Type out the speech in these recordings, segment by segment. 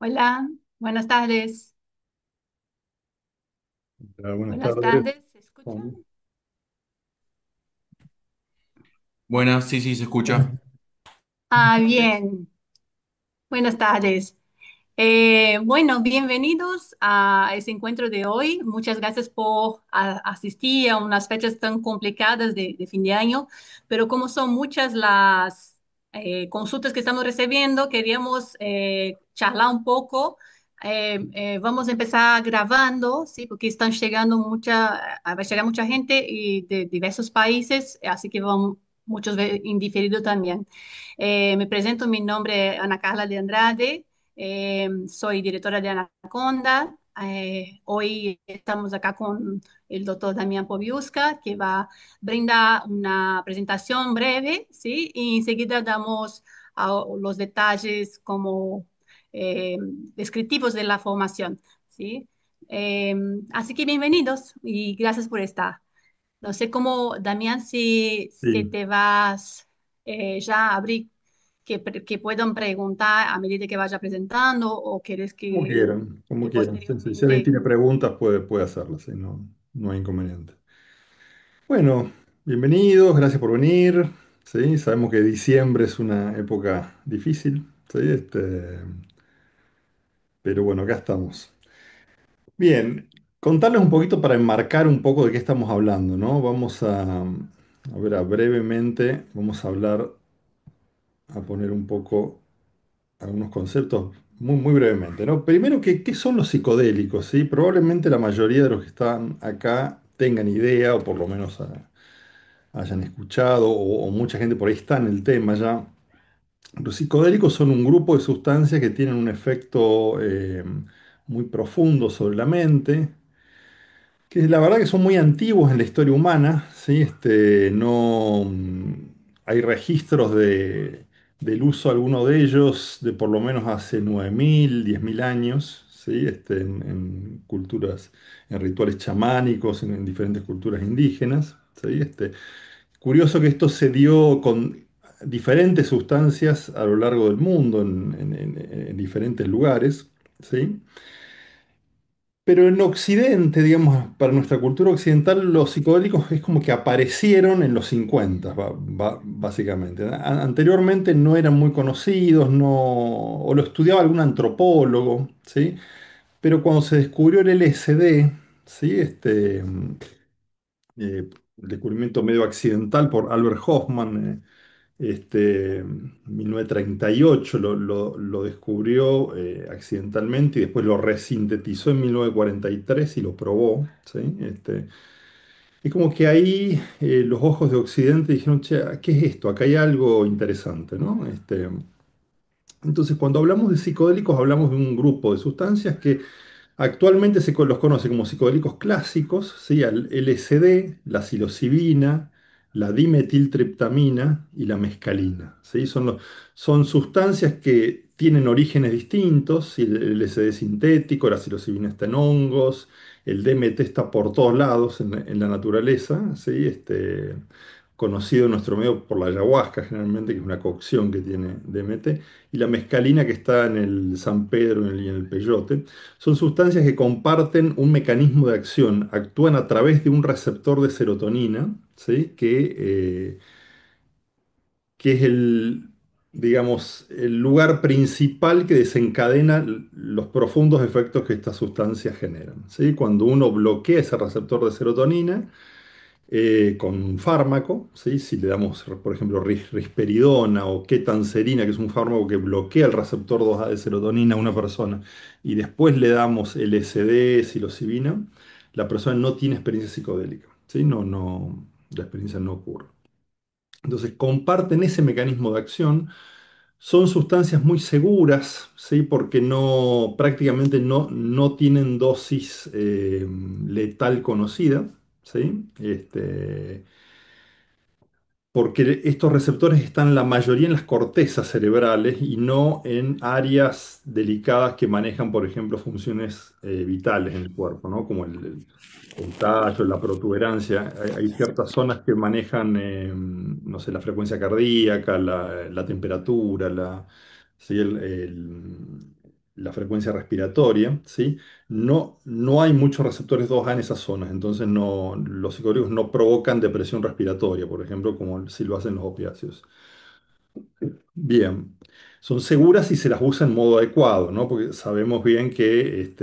Hola, buenas tardes. Buenas Buenas tardes. tardes, ¿se escucha? Juan. Buenas, sí, sí, se escucha. Bien, buenas tardes. Bueno, bienvenidos a ese encuentro de hoy. Muchas gracias por asistir a unas fechas tan complicadas de fin de año, pero como son muchas las consultas que estamos recibiendo, queríamos charlar un poco. Vamos a empezar grabando, ¿sí? Porque están llegando va a llegar mucha gente y de diversos países, así que vamos muchos indiferidos también. Me presento, mi nombre es Ana Carla de Andrade. Soy directora de Anaconda. Hoy estamos acá con el doctor Damián Pobiuska, que va a brindar una presentación breve, ¿sí? Y enseguida damos los detalles como descriptivos de la formación, ¿sí? Eh, Así que bienvenidos y gracias por estar. No sé cómo, Damián, si Sí, te vas ya a abrir que puedan preguntar a medida que vaya presentando o quieres como quieran, como que quieran. Sí, sí. Si alguien posteriormente. tiene preguntas, puede hacerlas, sí, no, no hay inconveniente. Bueno, bienvenidos, gracias por venir. Sí, sabemos que diciembre es una época difícil, sí, pero bueno, acá estamos. Bien, contarles un poquito para enmarcar un poco de qué estamos hablando, ¿no? A ver, brevemente, vamos a hablar, a poner un poco algunos conceptos muy, muy brevemente, ¿no? Primero, ¿qué son los psicodélicos? ¿Sí? Probablemente la mayoría de los que están acá tengan idea o por lo menos hayan escuchado o mucha gente por ahí está en el tema ya. Los psicodélicos son un grupo de sustancias que tienen un efecto muy profundo sobre la mente, que la verdad que son muy antiguos en la historia humana, ¿sí? No hay registros del uso de alguno de ellos de por lo menos hace 9.000, 10.000 años, ¿sí? En culturas, en rituales chamánicos, en diferentes culturas indígenas, ¿sí? Curioso que esto se dio con diferentes sustancias a lo largo del mundo, en diferentes lugares, ¿sí? Pero en Occidente, digamos, para nuestra cultura occidental, los psicodélicos es como que aparecieron en los 50, básicamente. Anteriormente no eran muy conocidos, no, o lo estudiaba algún antropólogo, ¿sí? Pero cuando se descubrió el LSD, ¿sí? El descubrimiento medio accidental por Albert Hoffman, 1938 lo descubrió accidentalmente y después lo resintetizó en 1943 y lo probó, ¿sí? Es como que ahí los ojos de Occidente dijeron, che, ¿qué es esto? Acá hay algo interesante, ¿no? Entonces, cuando hablamos de psicodélicos, hablamos de un grupo de sustancias que actualmente los conoce como psicodélicos clásicos, ¿sí? El LSD, la psilocibina, la dimetiltriptamina y la mescalina, ¿sí? Son sustancias que tienen orígenes distintos, ¿sí? El LSD es sintético, la psilocibina está en hongos, el DMT está por todos lados en la naturaleza, ¿sí? Conocido en nuestro medio por la ayahuasca generalmente, que es una cocción que tiene DMT, y la mescalina que está en el San Pedro y en el peyote. Son sustancias que comparten un mecanismo de acción, actúan a través de un receptor de serotonina, ¿sí? Que es digamos, el lugar principal que desencadena los profundos efectos que estas sustancias generan, ¿sí? Cuando uno bloquea ese receptor de serotonina, con un fármaco, ¿sí? Si le damos, por ejemplo, risperidona o ketanserina, que es un fármaco que bloquea el receptor 2A de serotonina a una persona, y después le damos LSD, psilocibina, la persona no tiene experiencia psicodélica, ¿sí? La experiencia no ocurre. Entonces, comparten ese mecanismo de acción, son sustancias muy seguras, ¿sí? Porque prácticamente no tienen dosis letal conocida, ¿sí? Porque estos receptores están la mayoría en las cortezas cerebrales y no en áreas delicadas que manejan, por ejemplo, funciones vitales en el cuerpo, ¿no? Como el tallo, la protuberancia. Hay ciertas zonas que manejan, no sé, la frecuencia cardíaca, la temperatura, sí, la frecuencia respiratoria, ¿sí? No hay muchos receptores 2A en esas zonas, entonces los psicodélicos no provocan depresión respiratoria, por ejemplo, como si lo hacen los opiáceos. Bien, son seguras si se las usa en modo adecuado, ¿no? Porque sabemos bien que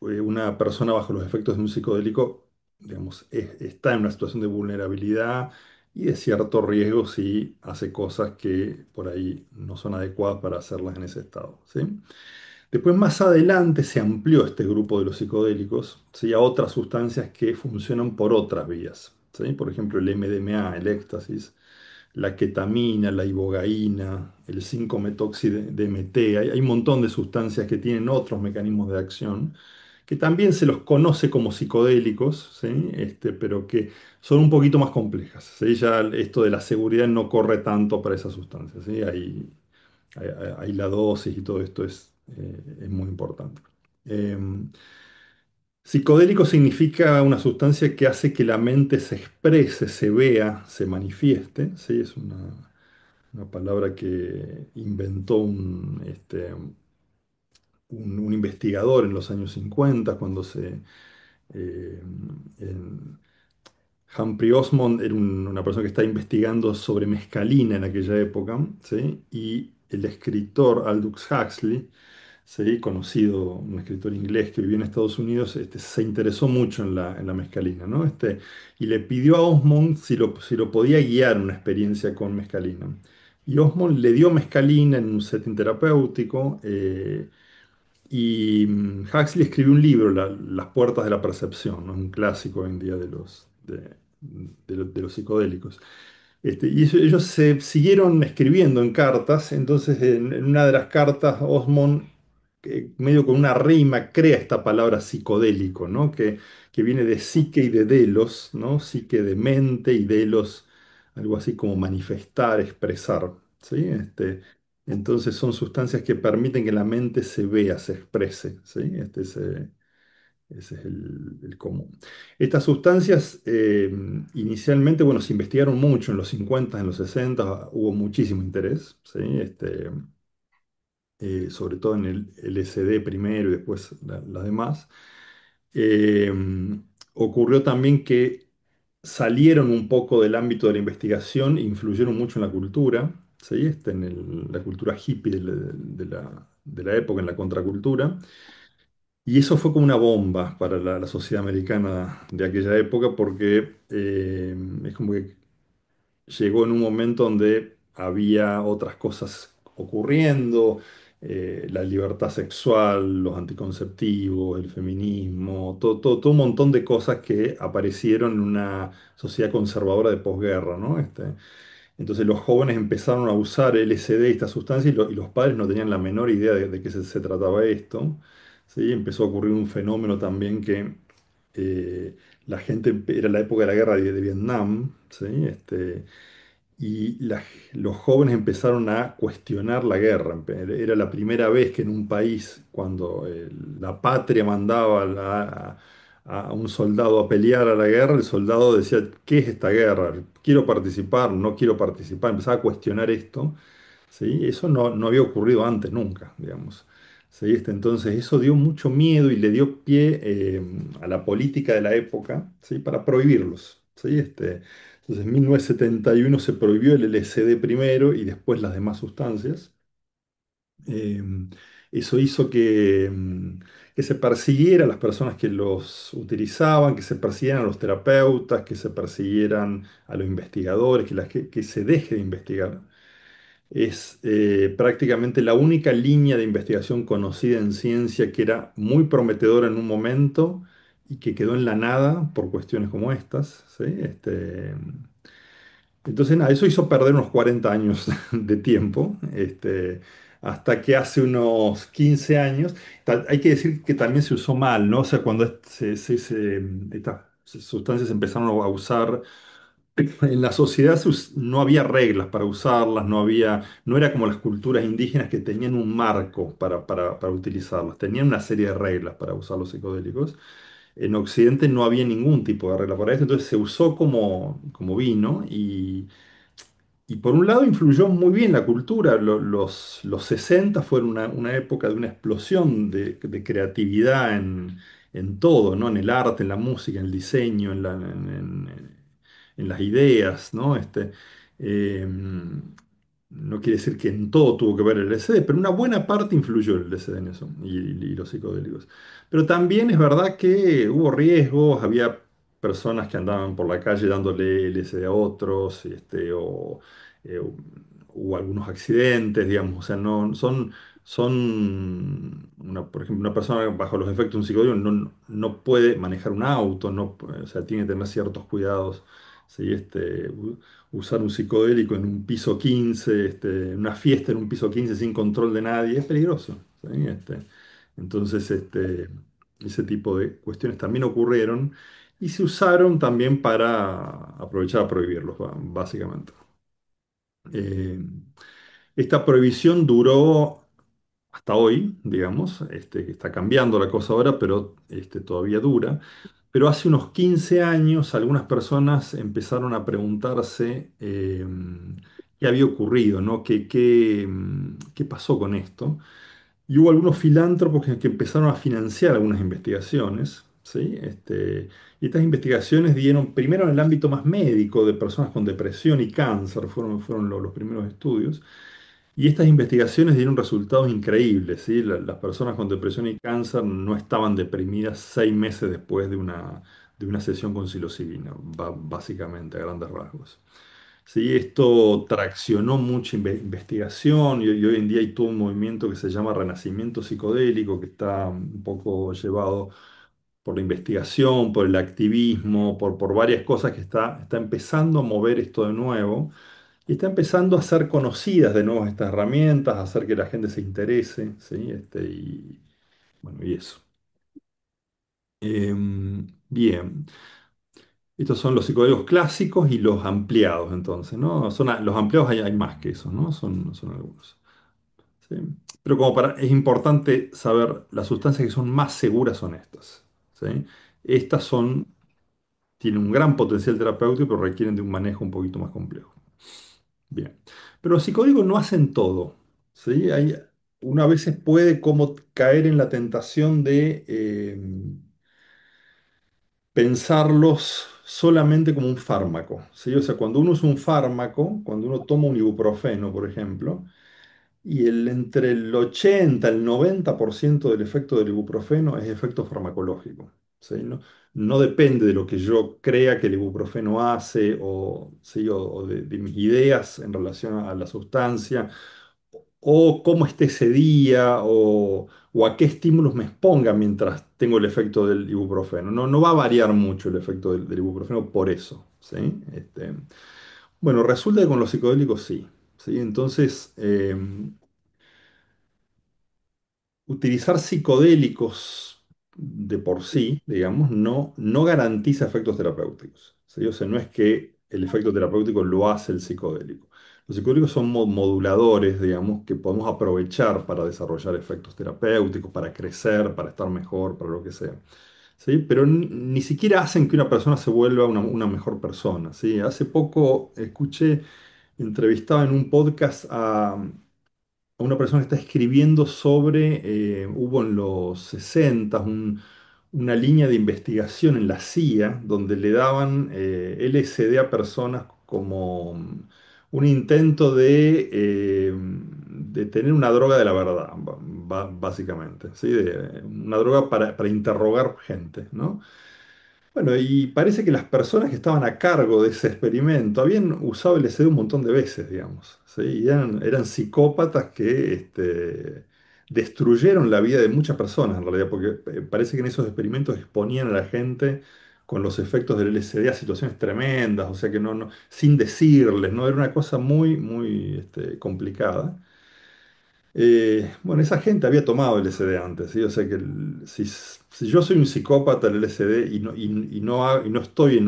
una persona bajo los efectos de un psicodélico, digamos, está en una situación de vulnerabilidad y de cierto riesgo si hace cosas que por ahí no son adecuadas para hacerlas en ese estado, ¿sí? Después, más adelante, se amplió este grupo de los psicodélicos, ¿sí? A otras sustancias que funcionan por otras vías, ¿sí? Por ejemplo, el MDMA, el éxtasis, la ketamina, la ibogaína, el 5-metoxi-DMT. Hay un montón de sustancias que tienen otros mecanismos de acción, que también se los conoce como psicodélicos, ¿sí? Pero que son un poquito más complejas, ¿sí? Ya esto de la seguridad no corre tanto para esas sustancias, ¿sí? Ahí la dosis y todo esto es muy importante. Psicodélico significa una sustancia que hace que la mente se exprese, se vea, se manifieste, ¿sí? Es una palabra que inventó un investigador en los años 50, cuando eh, en- Humphrey Osmond era una persona que estaba investigando sobre mescalina en aquella época, ¿sí? Y el escritor Aldous Huxley, ¿sí? Conocido, un escritor inglés que vivió en Estados Unidos, se interesó mucho en la mescalina, ¿no? Y le pidió a Osmond si lo podía guiar en una experiencia con mescalina. Y Osmond le dio mescalina en un setting terapéutico, y Huxley escribió un libro, Las puertas de la percepción, ¿no? Un clásico hoy en día de los psicodélicos. Y ellos se siguieron escribiendo en cartas, entonces en una de las cartas Osmond, medio con una rima, crea esta palabra psicodélico, ¿no? Que viene de psique y de delos, ¿no? Psique de mente y delos, algo así como manifestar, expresar, ¿sí? Entonces son sustancias que permiten que la mente se vea, se exprese, ¿sí? Ese es el común. Estas sustancias inicialmente, bueno, se investigaron mucho en los 50, en los 60, hubo muchísimo interés, ¿sí? Sobre todo en el LSD primero y después las demás. Eh, Ocurrió también que salieron un poco del ámbito de la investigación e influyeron mucho en la cultura, ¿sí? La cultura hippie de la época, en la contracultura. Y eso fue como una bomba para la sociedad americana de aquella época porque es como que llegó en un momento donde había otras cosas ocurriendo, la libertad sexual, los anticonceptivos, el feminismo, todo un montón de cosas que aparecieron en una sociedad conservadora de posguerra, ¿no? Entonces los jóvenes empezaron a usar LSD y esta sustancia y los padres no tenían la menor idea de qué se trataba esto, ¿sí? Empezó a ocurrir un fenómeno también que eh, la gente, era la época de la guerra de Vietnam, ¿sí? Y los jóvenes empezaron a cuestionar la guerra. Era la primera vez que en un país, cuando la patria mandaba a un soldado a pelear a la guerra, el soldado decía, ¿qué es esta guerra? ¿Quiero participar? ¿No quiero participar? Empezaba a cuestionar esto, ¿sí? Eso no había ocurrido antes nunca, digamos. ¿Sí? Entonces eso dio mucho miedo y le dio pie a la política de la época, ¿sí? Para prohibirlos, ¿sí? Entonces en 1971 se prohibió el LSD primero y después las demás sustancias. Eh, Eso hizo que se persiguiera a las personas que los utilizaban, que se persiguieran a los terapeutas, que se persiguieran a los investigadores, que se deje de investigar. Es prácticamente la única línea de investigación conocida en ciencia que era muy prometedora en un momento y que quedó en la nada por cuestiones como estas, ¿sí? Entonces, nada, eso hizo perder unos 40 años de tiempo, hasta que hace unos 15 años, hay que decir que también se usó mal, ¿no? O sea, cuando estas sustancias se empezaron a usar en la sociedad, no había reglas para usarlas, no era como las culturas indígenas que tenían un marco para utilizarlas, tenían una serie de reglas para usar los psicodélicos. En Occidente no había ningún tipo de regla para esto, entonces se usó como vino, y por un lado influyó muy bien la cultura. Los 60 fueron una época de una explosión de creatividad en todo, ¿no? En el arte, en la música, en el diseño, en las ideas, ¿no? No quiere decir que en todo tuvo que ver el LSD, pero una buena parte influyó el LSD en eso y los psicodélicos. Pero también es verdad que hubo riesgos, había personas que andaban por la calle dándole LSD a otros, eh, hubo algunos accidentes, digamos, o sea, no por ejemplo, una persona bajo los efectos de un psicodélico no puede manejar un auto, o sea, tiene que tener ciertos cuidados, ¿sí? Usar un psicodélico en un piso 15, una fiesta en un piso 15 sin control de nadie, es peligroso, ¿sí? Entonces, ese tipo de cuestiones también ocurrieron y se usaron también para aprovechar a prohibirlos, básicamente. Eh, Esta prohibición duró hasta hoy, digamos, que está cambiando la cosa ahora, pero todavía dura. Pero hace unos 15 años algunas personas empezaron a preguntarse qué había ocurrido, ¿no? ¿Qué pasó con esto? Y hubo algunos filántropos que empezaron a financiar algunas investigaciones, ¿sí? Y estas investigaciones dieron, primero en el ámbito más médico, de personas con depresión y cáncer, fueron los primeros estudios. Y estas investigaciones dieron resultados increíbles, ¿sí? Las personas con depresión y cáncer no estaban deprimidas 6 meses después de una sesión con psilocibina, básicamente, a grandes rasgos. Sí, esto traccionó mucha investigación y hoy en día hay todo un movimiento que se llama Renacimiento Psicodélico, que está un poco llevado por la investigación, por el activismo, por varias cosas que está empezando a mover esto de nuevo y está empezando a ser conocidas de nuevo estas herramientas, a hacer que la gente se interese, ¿sí? Y bueno, y eso. Bien. Estos son los psicodélicos clásicos y los ampliados, entonces, ¿no? Los ampliados hay más que eso, ¿no? Son algunos. ¿Sí? Pero es importante saber, las sustancias que son más seguras son estas. ¿Sí? Estas tienen un gran potencial terapéutico, pero requieren de un manejo un poquito más complejo. Bien. Pero los psicodélicos no hacen todo. ¿Sí? Uno a veces puede como caer en la tentación de pensarlos solamente como un fármaco, ¿sí? O sea, cuando uno usa un fármaco, cuando uno toma un ibuprofeno, por ejemplo, y entre el 80 y el 90% del efecto del ibuprofeno es efecto farmacológico, ¿sí? No depende de lo que yo crea que el ibuprofeno hace ¿sí? O de mis ideas en relación a la sustancia o cómo esté ese día, o a qué estímulos me exponga mientras tengo el efecto del ibuprofeno. No va a variar mucho el efecto del ibuprofeno por eso, ¿sí? Bueno, resulta que con los psicodélicos sí, ¿sí? Entonces, utilizar psicodélicos de por sí, digamos, no garantiza efectos terapéuticos, ¿sí? O sea, no es que el efecto terapéutico lo hace el psicodélico. Los psicodélicos son moduladores, digamos, que podemos aprovechar para desarrollar efectos terapéuticos, para crecer, para estar mejor, para lo que sea. ¿Sí? Pero ni siquiera hacen que una persona se vuelva una mejor persona, ¿sí? Hace poco escuché, entrevistaba en un podcast a una persona que está escribiendo hubo en los 60 una línea de investigación en la CIA donde le daban LSD a personas como un intento de tener una droga de la verdad, básicamente, ¿sí? Una droga para interrogar gente, ¿no? Bueno, y parece que las personas que estaban a cargo de ese experimento habían usado LSD un montón de veces, digamos, ¿sí? Y eran psicópatas que destruyeron la vida de muchas personas en realidad, porque parece que en esos experimentos exponían a la gente con los efectos del LSD a situaciones tremendas, o sea que sin decirles, ¿no? Era una cosa muy, muy complicada. Bueno, esa gente había tomado LSD antes, ¿sí? O sea que si yo soy un psicópata del LSD y no estoy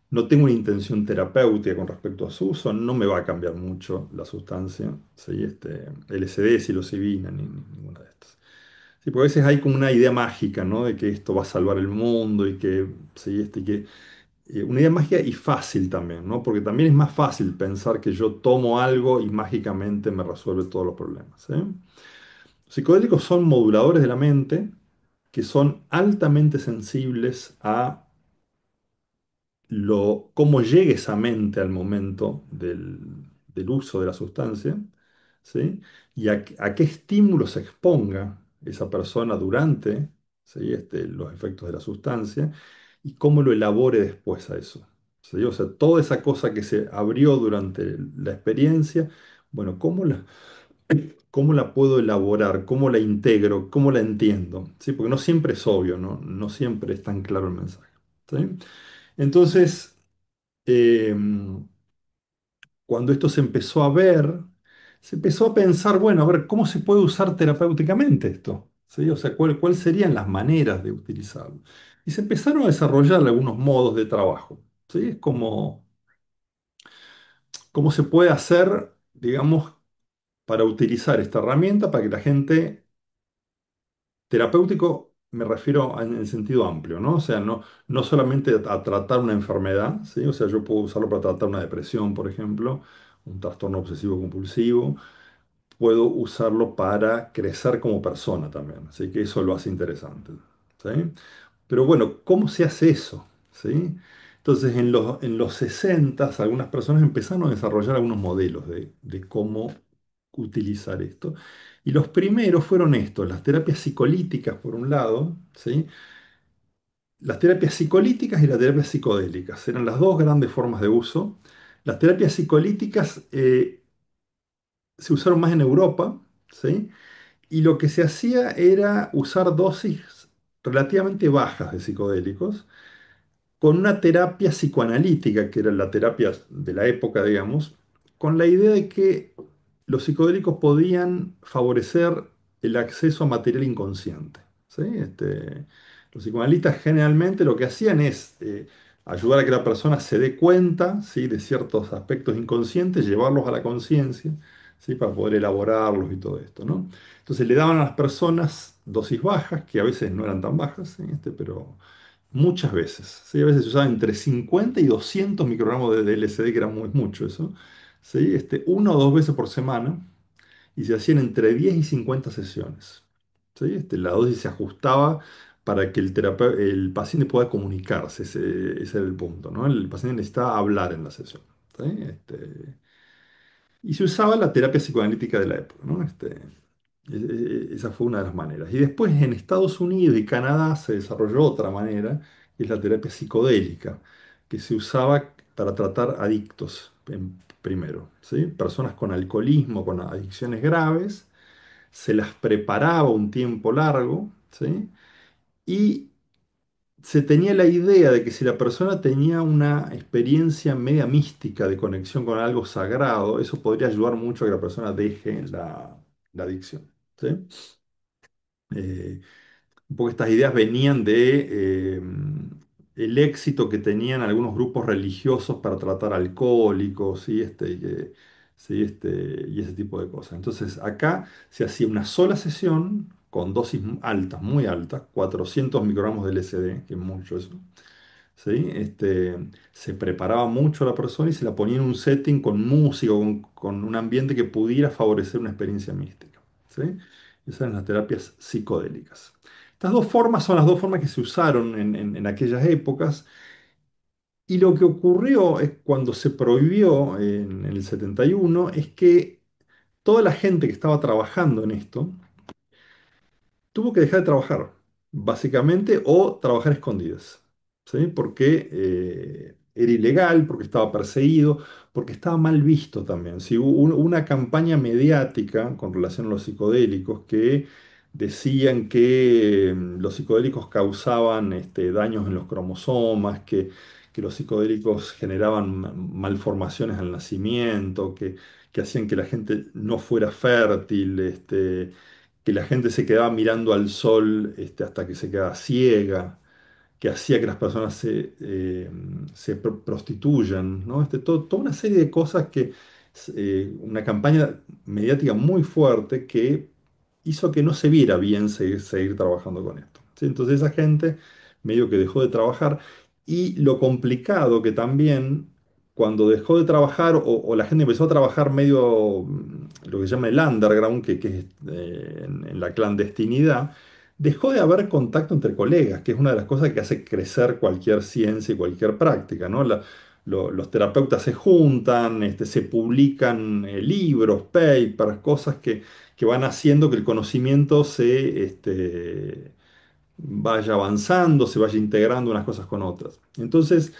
no tengo una intención terapéutica con respecto a su uso, no me va a cambiar mucho la sustancia, ¿sí? LSD, psilocibina, ni ninguna de estas. Sí, porque a veces hay como una idea mágica, ¿no? De que esto va a salvar el mundo y que, sí, una idea mágica y fácil también, ¿no? Porque también es más fácil pensar que yo tomo algo y mágicamente me resuelve todos los problemas, ¿sí? Los psicodélicos son moduladores de la mente que son altamente sensibles a cómo llegue esa mente al momento del uso de la sustancia, ¿sí? Y a qué estímulo se exponga esa persona durante, ¿sí? Los efectos de la sustancia y cómo lo elabore después a eso, ¿sí? O sea, toda esa cosa que se abrió durante la experiencia, bueno, cómo la puedo elaborar, cómo la integro, cómo la entiendo, ¿sí? Porque no siempre es obvio, ¿no? No siempre es tan claro el mensaje, ¿sí? Entonces, eh, cuando esto se empezó a ver, se empezó a pensar, bueno, a ver, ¿cómo se puede usar terapéuticamente esto? ¿Sí? O sea, ¿cuál serían las maneras de utilizarlo? Y se empezaron a desarrollar algunos modos de trabajo. ¿Sí? Es como, cómo se puede hacer, digamos, para utilizar esta herramienta para que la gente, terapéutico me refiero en el sentido amplio, ¿no? O sea, no solamente a tratar una enfermedad, ¿sí? O sea, yo puedo usarlo para tratar una depresión, por ejemplo, un trastorno obsesivo compulsivo, puedo usarlo para crecer como persona también, así que eso lo hace interesante, ¿sí? Pero bueno, ¿cómo se hace eso? ¿Sí? Entonces, en los 60 algunas personas empezaron a desarrollar algunos modelos de cómo utilizar esto. Y los primeros fueron estos, las terapias psicolíticas por un lado, ¿sí? Las terapias psicolíticas y las terapias psicodélicas eran las dos grandes formas de uso. Las terapias psicolíticas se usaron más en Europa, ¿sí? Y lo que se hacía era usar dosis relativamente bajas de psicodélicos con una terapia psicoanalítica, que era la terapia de la época, digamos, con la idea de que los psicodélicos podían favorecer el acceso a material inconsciente, ¿sí? Los psicoanalistas generalmente lo que hacían es ayudar a que la persona se dé cuenta, ¿sí? de ciertos aspectos inconscientes, llevarlos a la conciencia, ¿sí? para poder elaborarlos y todo esto, ¿no? Entonces le daban a las personas dosis bajas, que a veces no eran tan bajas, ¿sí? pero muchas veces, ¿sí? A veces se usaba entre 50 y 200 microgramos de LSD, que era muy mucho eso, ¿sí? Una o dos veces por semana, y se hacían entre 10 y 50 sesiones, ¿sí? La dosis se ajustaba para que el paciente pueda comunicarse, ese era el punto, ¿no? El paciente necesitaba hablar en la sesión, ¿sí? Y se usaba la terapia psicoanalítica de la época, ¿no? Esa fue una de las maneras. Y después en Estados Unidos y Canadá se desarrolló otra manera, que es la terapia psicodélica, que se usaba para tratar adictos primero, ¿sí? Personas con alcoholismo, con adicciones graves, se las preparaba un tiempo largo, ¿sí? Y se tenía la idea de que si la persona tenía una experiencia media mística de conexión con algo sagrado, eso podría ayudar mucho a que la persona deje la adicción, ¿sí? Eh, un poco estas ideas venían de el éxito que tenían algunos grupos religiosos para tratar alcohólicos ¿sí? Y ese tipo de cosas. Entonces acá se hacía una sola sesión con dosis altas, muy altas, 400 microgramos de LSD, que es mucho eso. ¿Sí? Se preparaba mucho a la persona y se la ponía en un setting con música, con un ambiente que pudiera favorecer una experiencia mística. ¿Sí? Esas eran las terapias psicodélicas. Estas dos formas son las dos formas que se usaron en aquellas épocas. Y lo que ocurrió es cuando se prohibió en el 71 es que toda la gente que estaba trabajando en esto tuvo que dejar de trabajar, básicamente, o trabajar escondidas, ¿sí? Porque era ilegal, porque estaba perseguido, porque estaba mal visto también. ¿Sí? Hubo una campaña mediática con relación a los psicodélicos que decían que los psicodélicos causaban daños en los cromosomas, que los psicodélicos generaban malformaciones al nacimiento, que hacían que la gente no fuera fértil, que la gente se quedaba mirando al sol hasta que se quedaba ciega, que hacía que las personas se prostituyan, ¿no? Toda una serie de cosas una campaña mediática muy fuerte que hizo que no se viera bien seguir trabajando con esto, ¿sí? Entonces esa gente medio que dejó de trabajar Y lo complicado que también, cuando dejó de trabajar o la gente empezó a trabajar medio lo que se llama el underground, que es en la clandestinidad, dejó de haber contacto entre colegas, que es una de las cosas que hace crecer cualquier ciencia y cualquier práctica, ¿no? Los terapeutas se juntan, se publican libros, papers, cosas que van haciendo que el conocimiento vaya avanzando, se vaya integrando unas cosas con otras. Entonces,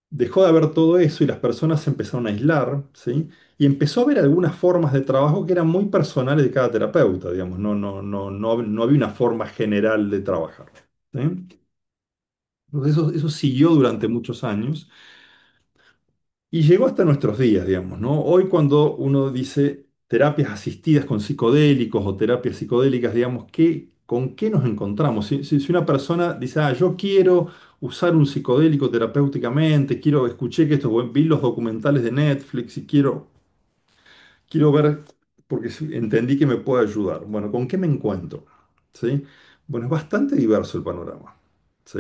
dejó de haber todo eso y las personas se empezaron a aislar, ¿sí? Y empezó a haber algunas formas de trabajo que eran muy personales de cada terapeuta, digamos, no había una forma general de trabajar, ¿sí? Entonces, eso siguió durante muchos años. Y llegó hasta nuestros días, digamos, ¿no? Hoy cuando uno dice terapias asistidas con psicodélicos o terapias psicodélicas, digamos, ¿con qué nos encontramos? Si una persona dice, yo quiero usar un psicodélico terapéuticamente, escuché que esto, vi los documentales de Netflix y quiero ver, porque entendí que me puede ayudar. Bueno, ¿con qué me encuentro? ¿Sí? Bueno, es bastante diverso el panorama. ¿Sí?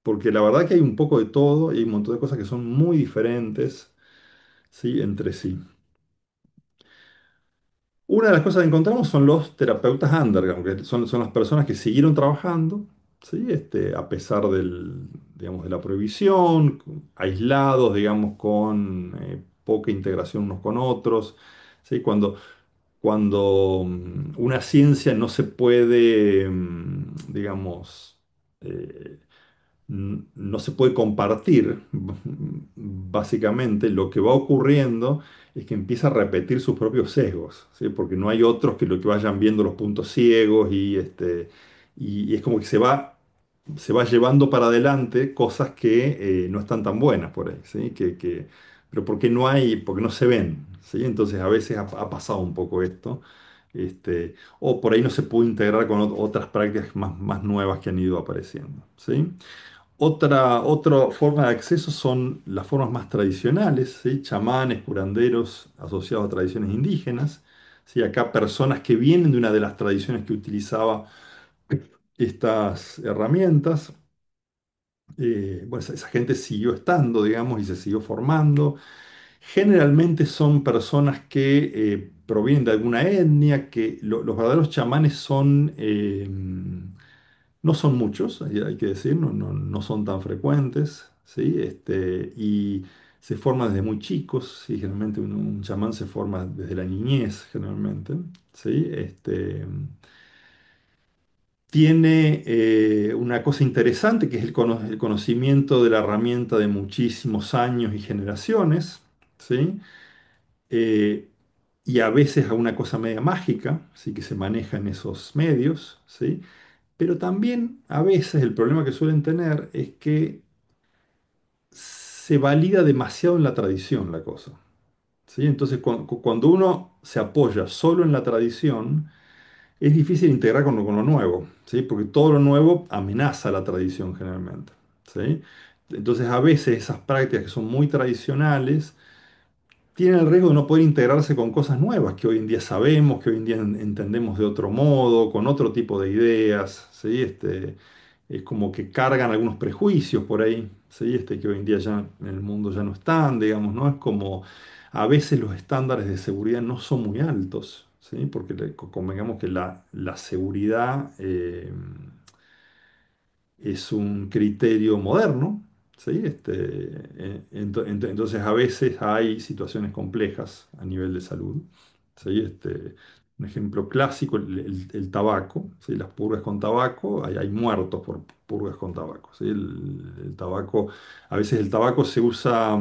Porque la verdad que hay un poco de todo y hay un montón de cosas que son muy diferentes, ¿sí? Entre sí. Una de las cosas que encontramos son los terapeutas underground, que son las personas que siguieron trabajando, ¿sí? A pesar digamos, de la prohibición, aislados, digamos, con poca integración unos con otros, ¿sí? Cuando una ciencia no se puede, digamos, eh, no se puede compartir, básicamente lo que va ocurriendo es que empieza a repetir sus propios sesgos, ¿sí? Porque no hay otros que lo que vayan viendo los puntos ciegos y es como que se va llevando para adelante cosas que no están tan buenas por ahí, ¿sí? Pero porque no se ven, ¿sí? Entonces a veces ha pasado un poco esto. O por ahí no se puede integrar con otras prácticas más nuevas que han ido apareciendo, ¿sí? Otra forma de acceso son las formas más tradicionales, ¿sí? Chamanes, curanderos asociados a tradiciones indígenas. ¿Sí? Acá personas que vienen de una de las tradiciones que utilizaba estas herramientas. Bueno, esa gente siguió estando, digamos, y se siguió formando. Generalmente son personas que provienen de alguna etnia, que los verdaderos chamanes no son muchos, hay que decir, no son tan frecuentes, ¿sí? Y se forman desde muy chicos, ¿sí? Generalmente un chamán se forma desde la niñez, generalmente, ¿sí? Tiene una cosa interesante que es el conocimiento de la herramienta de muchísimos años y generaciones, ¿sí? Eh, y a veces a una cosa media mágica, ¿sí? Que se maneja en esos medios, ¿sí? Pero también a veces el problema que suelen tener es que se valida demasiado en la tradición la cosa, ¿sí? Entonces, cuando uno se apoya solo en la tradición, es difícil integrar con lo nuevo, ¿sí? Porque todo lo nuevo amenaza la tradición generalmente, ¿sí? Entonces, a veces esas prácticas que son muy tradicionales tienen el riesgo de no poder integrarse con cosas nuevas que hoy en día sabemos, que hoy en día entendemos de otro modo, con otro tipo de ideas, ¿sí? Es como que cargan algunos prejuicios por ahí, ¿sí? Que hoy en día ya en el mundo ya no están, digamos, ¿no? Es como a veces los estándares de seguridad no son muy altos, ¿sí? Porque convengamos que la seguridad es un criterio moderno, ¿sí? Entonces a veces hay situaciones complejas a nivel de salud, ¿sí? Un ejemplo clásico, el tabaco, ¿sí? Las purgas con tabaco, hay muertos por purgas con tabaco, ¿sí? El tabaco, a veces el tabaco se usa,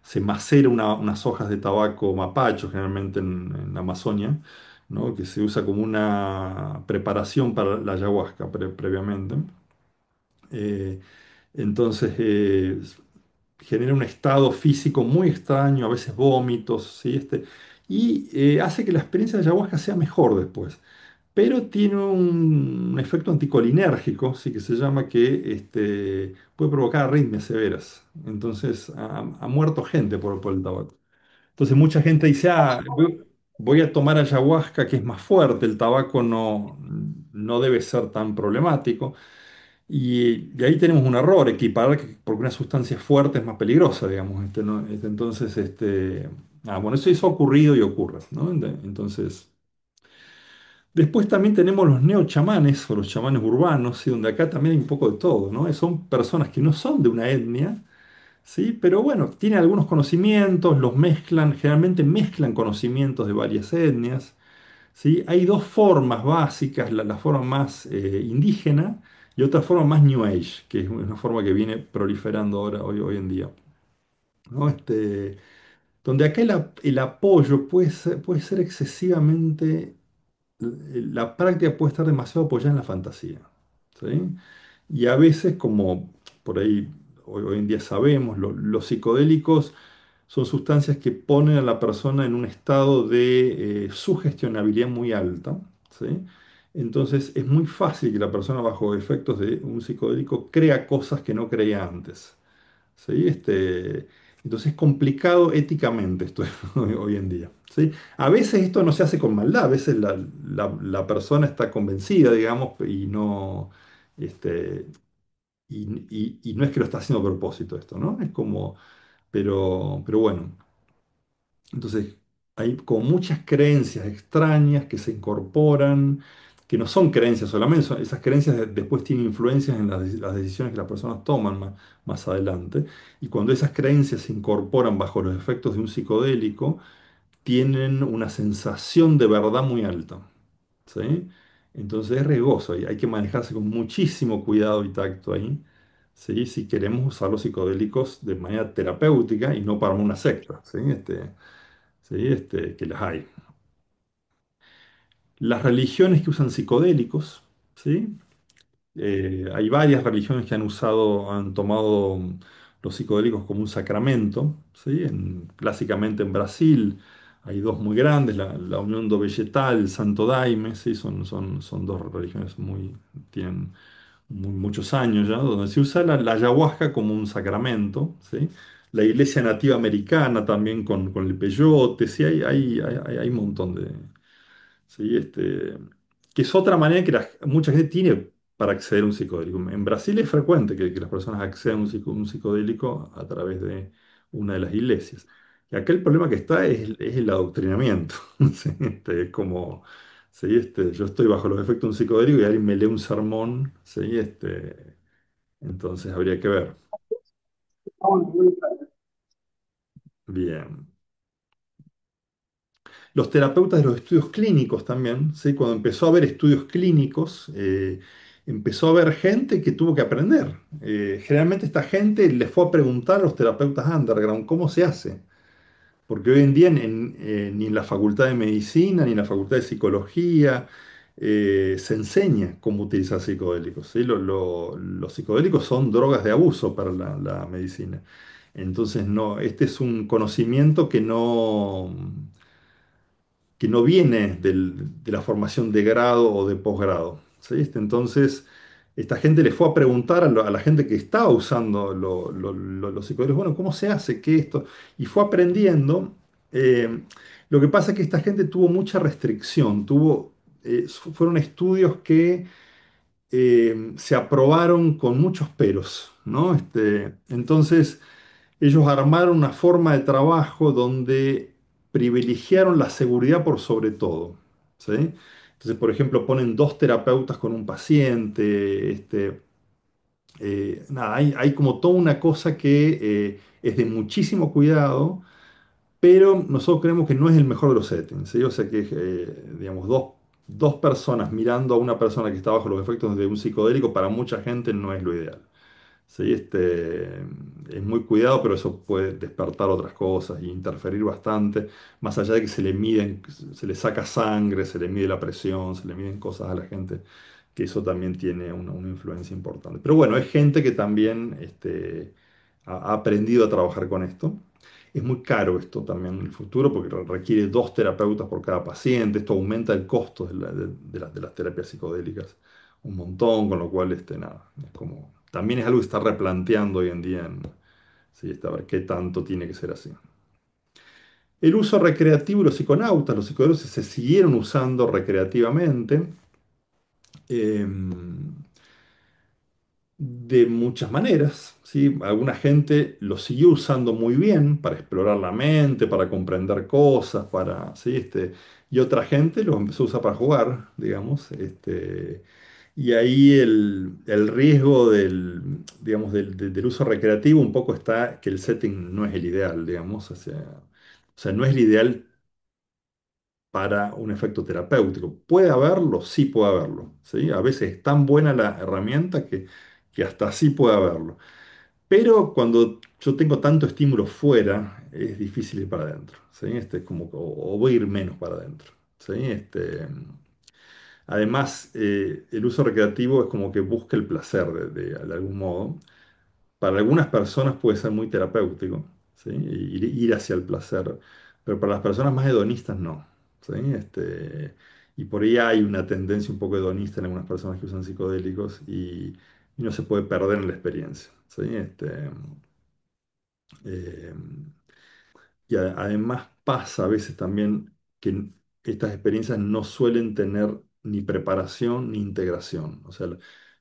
se macera unas hojas de tabaco mapacho, generalmente en la Amazonia, ¿no? Que se usa como una preparación para la ayahuasca previamente. Eh, entonces genera un estado físico muy extraño, a veces vómitos, ¿sí? Y hace que la experiencia de ayahuasca sea mejor después. Pero tiene un efecto anticolinérgico, sí que se llama, que puede provocar arritmias severas. Entonces ha muerto gente por el tabaco. Entonces mucha gente dice, voy a tomar ayahuasca que es más fuerte, el tabaco no debe ser tan problemático. Y ahí tenemos un error, equiparar porque una sustancia fuerte es más peligrosa, digamos. ¿No? Entonces, bueno, eso ha ocurrido y ocurre, ¿no? Entonces, después también tenemos los neochamanes o los chamanes urbanos, ¿sí? Donde acá también hay un poco de todo, ¿no? Son personas que no son de una etnia, ¿sí? Pero bueno, tienen algunos conocimientos, los mezclan, generalmente mezclan conocimientos de varias etnias, ¿sí? Hay dos formas básicas, la forma más indígena y otra forma más New Age, que es una forma que viene proliferando ahora, hoy en día, ¿no? Donde acá el apoyo puede ser excesivamente, la práctica puede estar demasiado apoyada en la fantasía, ¿sí? Y a veces, como por ahí hoy en día sabemos, los psicodélicos son sustancias que ponen a la persona en un estado de sugestionabilidad muy alta, ¿sí? Entonces es muy fácil que la persona bajo efectos de un psicodélico crea cosas que no creía antes, ¿sí? Entonces es complicado éticamente esto hoy en día, ¿sí? A veces esto no se hace con maldad, a veces la persona está convencida, digamos, y no, este, y no es que lo está haciendo a propósito esto, ¿no? Es como, pero bueno. Entonces, hay como muchas creencias extrañas que se incorporan, que no son creencias solamente, esas creencias después tienen influencias en las decisiones que las personas toman más adelante. Y cuando esas creencias se incorporan bajo los efectos de un psicodélico, tienen una sensación de verdad muy alta, ¿sí? Entonces es riesgoso y hay que manejarse con muchísimo cuidado y tacto ahí, ¿sí? Si queremos usar los psicodélicos de manera terapéutica y no para una secta, ¿sí? ¿Sí? Que las hay. Las religiones que usan psicodélicos, ¿sí? Hay varias religiones que han tomado los psicodélicos como un sacramento, ¿sí? Clásicamente en Brasil hay dos muy grandes, la Unión do Vegetal, el Santo Daime, ¿sí? Son dos religiones tienen muchos años ya, donde se usa la ayahuasca como un sacramento, ¿sí? La iglesia nativa americana también con el peyote, sí, hay un montón de, ¿sí? Que es otra manera que mucha gente tiene para acceder a un psicodélico. En Brasil es frecuente que las personas accedan a un psicodélico a través de una de las iglesias. Y acá el problema que está es el adoctrinamiento. ¿Sí? Es como, ¿sí? Yo estoy bajo los efectos de un psicodélico y alguien me lee un sermón, ¿sí? Entonces habría que ver. Bien. Los terapeutas de los estudios clínicos también, ¿sí? Cuando empezó a haber estudios clínicos, empezó a haber gente que tuvo que aprender. Generalmente esta gente le fue a preguntar a los terapeutas underground cómo se hace. Porque hoy en día ni en la facultad de medicina, ni en la facultad de psicología se enseña cómo utilizar psicodélicos, ¿sí? Los psicodélicos son drogas de abuso para la medicina. Entonces, no, este es un conocimiento que no viene de la formación de grado o de posgrado, ¿sí? Entonces, esta gente le fue a preguntar a la gente que estaba usando los psicodélicos, bueno, ¿cómo se hace? ¿Qué esto? Y fue aprendiendo. eh, lo que pasa es que esta gente tuvo mucha restricción, fueron estudios que se aprobaron con muchos peros, ¿no? Entonces, ellos armaron una forma de trabajo donde privilegiaron la seguridad por sobre todo, ¿sí? Entonces, por ejemplo, ponen dos terapeutas con un paciente, nada, hay como toda una cosa que es de muchísimo cuidado, pero nosotros creemos que no es el mejor de los settings, ¿sí? O sea que, digamos, dos personas mirando a una persona que está bajo los efectos de un psicodélico, para mucha gente no es lo ideal. Sí, es muy cuidado, pero eso puede despertar otras cosas y interferir bastante, más allá de que se le saca sangre, se le mide la presión, se le miden cosas a la gente, que eso también tiene una influencia importante. Pero bueno, es gente que también ha aprendido a trabajar con esto. Es muy caro esto también en el futuro porque requiere dos terapeutas por cada paciente. Esto aumenta el costo de las terapias psicodélicas un montón, con lo cual, nada, es como, también es algo que está replanteando hoy en día sí, a ver qué tanto tiene que ser así. El uso recreativo y los psiconautas, los psicodélicos se siguieron usando recreativamente. de muchas maneras, ¿sí? Alguna gente lo siguió usando muy bien para explorar la mente, para comprender cosas, ¿sí? Y otra gente lo empezó a usar para jugar, digamos. Y ahí el riesgo digamos, del uso recreativo un poco está que el setting no es el ideal, digamos. O sea, no es el ideal para un efecto terapéutico. ¿Puede haberlo? Sí puede haberlo, ¿sí? A veces es tan buena la herramienta que hasta sí puede haberlo. Pero cuando yo tengo tanto estímulo fuera, es difícil ir para adentro, ¿sí? O voy a ir menos para adentro, ¿sí? Además, el uso recreativo es como que busca el placer de algún modo. Para algunas personas puede ser muy terapéutico, ¿sí? Ir hacia el placer, pero para las personas más hedonistas no, ¿sí? Y por ahí hay una tendencia un poco hedonista en algunas personas que usan psicodélicos y no se puede perder en la experiencia, ¿sí? Eh, y además pasa a veces también que estas experiencias no suelen tener ni preparación ni integración. O sea,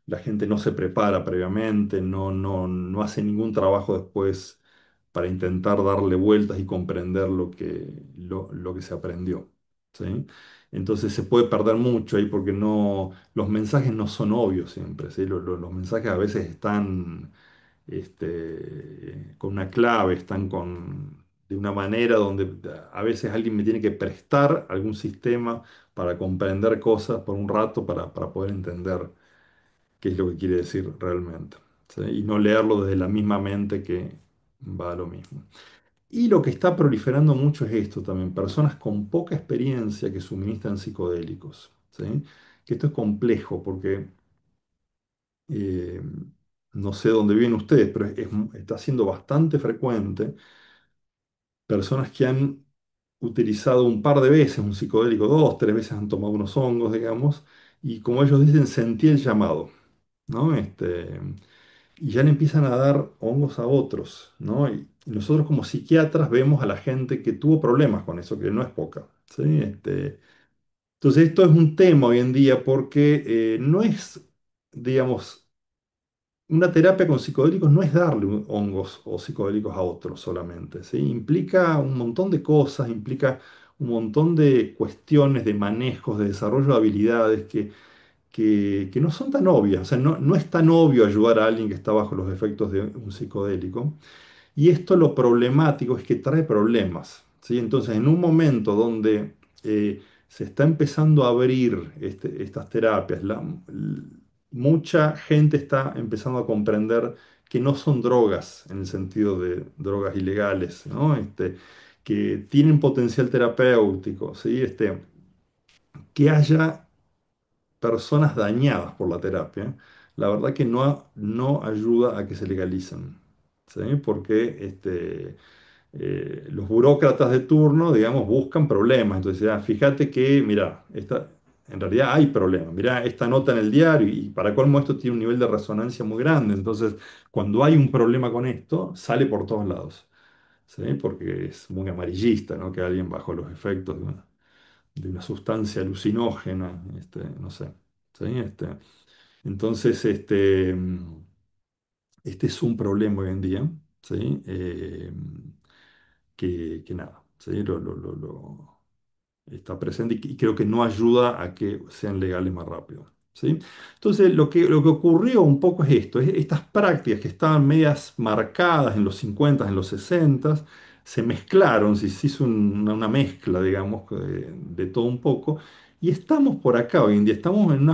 la gente no se prepara previamente, no hace ningún trabajo después para intentar darle vueltas y comprender lo que se aprendió. ¿Sí? Entonces se puede perder mucho ahí porque los mensajes no son obvios siempre. ¿Sí? Los mensajes a veces están con una clave, están de una manera donde a veces alguien me tiene que prestar algún sistema para comprender cosas por un rato para poder entender qué es lo que quiere decir realmente. ¿Sí? Y no leerlo desde la misma mente que va a lo mismo. Y lo que está proliferando mucho es esto también, personas con poca experiencia que suministran psicodélicos. ¿Sí? Que esto es complejo porque eh, no sé dónde viven ustedes, pero está siendo bastante frecuente personas que han utilizado un par de veces un psicodélico, dos, tres veces han tomado unos hongos, digamos, y como ellos dicen, sentí el llamado, ¿no? Y ya le empiezan a dar hongos a otros, ¿no? Y nosotros como psiquiatras vemos a la gente que tuvo problemas con eso, que no es poca, ¿sí? Entonces esto es un tema hoy en día porque no es, digamos, una terapia con psicodélicos no es darle hongos o psicodélicos a otros solamente, ¿sí? Implica un montón de cosas, implica un montón de cuestiones, de manejos, de desarrollo de habilidades que no son tan obvias. O sea, no es tan obvio ayudar a alguien que está bajo los efectos de un psicodélico. Y esto lo problemático es que trae problemas, ¿sí? Entonces, en un momento donde se está empezando a abrir estas terapias, mucha gente está empezando a comprender que no son drogas en el sentido de drogas ilegales, ¿no? Que tienen potencial terapéutico, ¿sí? Que haya personas dañadas por la terapia, la verdad que no ayuda a que se legalicen, ¿sí? Porque los burócratas de turno, digamos, buscan problemas. Entonces, fíjate que, mira, en realidad hay problemas. Mira, esta nota en el diario y para colmo esto tiene un nivel de resonancia muy grande. Entonces, cuando hay un problema con esto, sale por todos lados, ¿sí? Porque es muy amarillista, ¿no? Que alguien bajo los efectos de una sustancia alucinógena, no sé, ¿sí? Entonces, este es un problema hoy en día, ¿sí? Que nada, ¿sí? Está presente y creo que no ayuda a que sean legales más rápido, ¿sí? Entonces, lo que ocurrió un poco es esto, estas prácticas que estaban medias marcadas en los 50, en los 60, se mezclaron, se hizo una mezcla, digamos, de todo un poco, y estamos por acá hoy en día, estamos en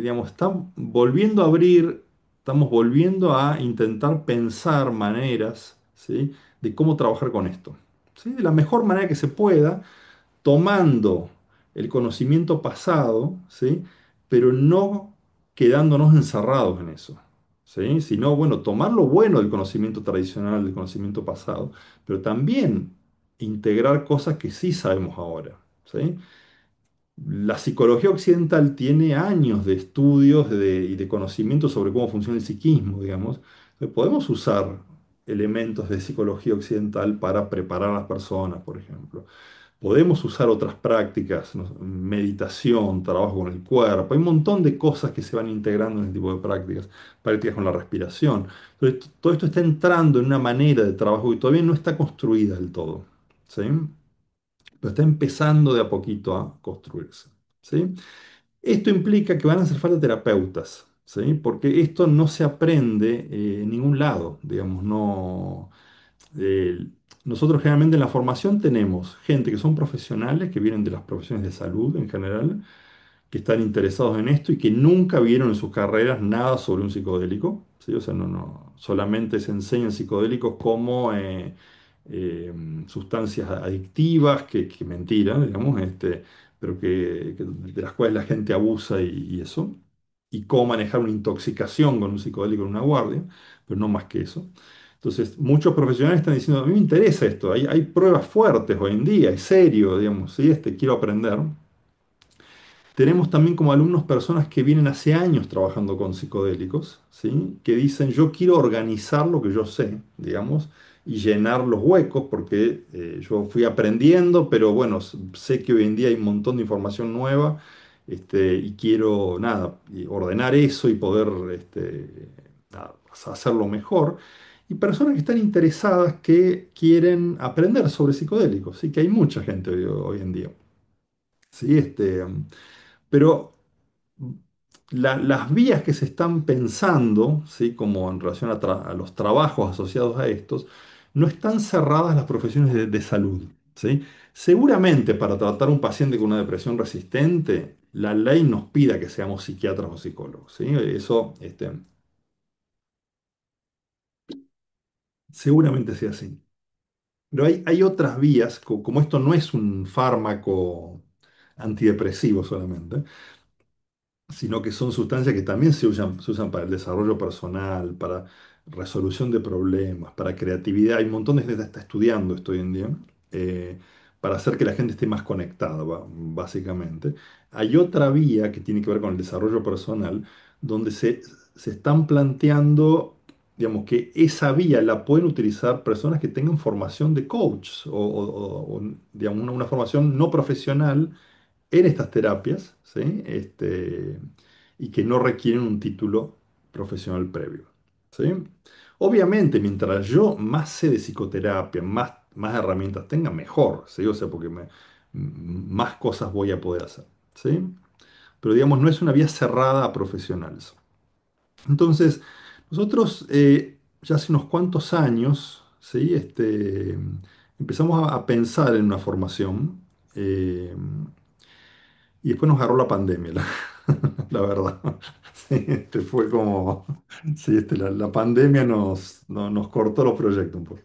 digamos, estamos volviendo a abrir, estamos volviendo a intentar pensar maneras, ¿sí? De cómo trabajar con esto, ¿sí? De la mejor manera que se pueda tomando el conocimiento pasado, ¿sí? Pero no quedándonos encerrados en eso, ¿sí? Sino, bueno, tomar lo bueno del conocimiento tradicional, del conocimiento pasado, pero también integrar cosas que sí sabemos ahora, ¿sí? La psicología occidental tiene años de estudios y de conocimiento sobre cómo funciona el psiquismo, digamos. Entonces, podemos usar elementos de psicología occidental para preparar a las personas, por ejemplo. Podemos usar otras prácticas, ¿no? Meditación, trabajo con el cuerpo, hay un montón de cosas que se van integrando en este tipo de prácticas, prácticas con la respiración. Entonces, todo esto está entrando en una manera de trabajo que todavía no está construida del todo, ¿sí? Pero está empezando de a poquito a construirse, ¿sí? Esto implica que van a hacer falta terapeutas, ¿sí? Porque esto no se aprende en ningún lado, digamos, no. eh, Nosotros generalmente en la formación tenemos gente que son profesionales, que vienen de las profesiones de salud en general, que están interesados en esto y que nunca vieron en sus carreras nada sobre un psicodélico, ¿sí? O sea, solamente se enseñan psicodélicos como eh, sustancias adictivas, que mentira, digamos, pero de las cuales la gente abusa y eso, y cómo manejar una intoxicación con un psicodélico en una guardia, pero no más que eso. Entonces, muchos profesionales están diciendo, a mí me interesa esto, hay pruebas fuertes hoy en día, es serio, digamos, ¿sí? Quiero aprender. Tenemos también como alumnos personas que vienen hace años trabajando con psicodélicos, ¿sí? Que dicen, yo quiero organizar lo que yo sé, digamos, y llenar los huecos, porque yo fui aprendiendo, pero bueno, sé que hoy en día hay un montón de información nueva, y quiero, nada, y ordenar eso y poder nada, hacerlo mejor. Y personas que están interesadas que quieren aprender sobre psicodélicos, sí que hay mucha gente hoy en día. ¿Sí? Pero las vías que se están pensando, ¿sí? Como en relación a los trabajos asociados a estos, no están cerradas las profesiones de salud, ¿sí? Seguramente para tratar a un paciente con una depresión resistente, la ley nos pida que seamos psiquiatras o psicólogos, ¿sí? Eso, seguramente sea así. Pero hay otras vías, como esto no es un fármaco antidepresivo solamente, sino que son sustancias que también se usan para el desarrollo personal, para resolución de problemas, para creatividad. Hay un montón de gente que está estudiando esto hoy en día, eh, para hacer que la gente esté más conectada, básicamente. Hay otra vía que tiene que ver con el desarrollo personal, donde se están planteando, digamos, que esa vía la pueden utilizar personas que tengan formación de coach digamos, una formación no profesional en estas terapias, ¿sí? Y que no requieren un título profesional previo, ¿sí? Obviamente, mientras yo más sé de psicoterapia, más herramientas tenga, mejor, ¿sí? O sea, porque más cosas voy a poder hacer, ¿sí? Pero digamos, no es una vía cerrada a profesionales. Entonces, nosotros ya hace unos cuantos años, ¿sí? Empezamos a pensar en una formación. eh, y después nos agarró la pandemia, la verdad. Sí, fue como, sí, la pandemia nos cortó los proyectos un poco.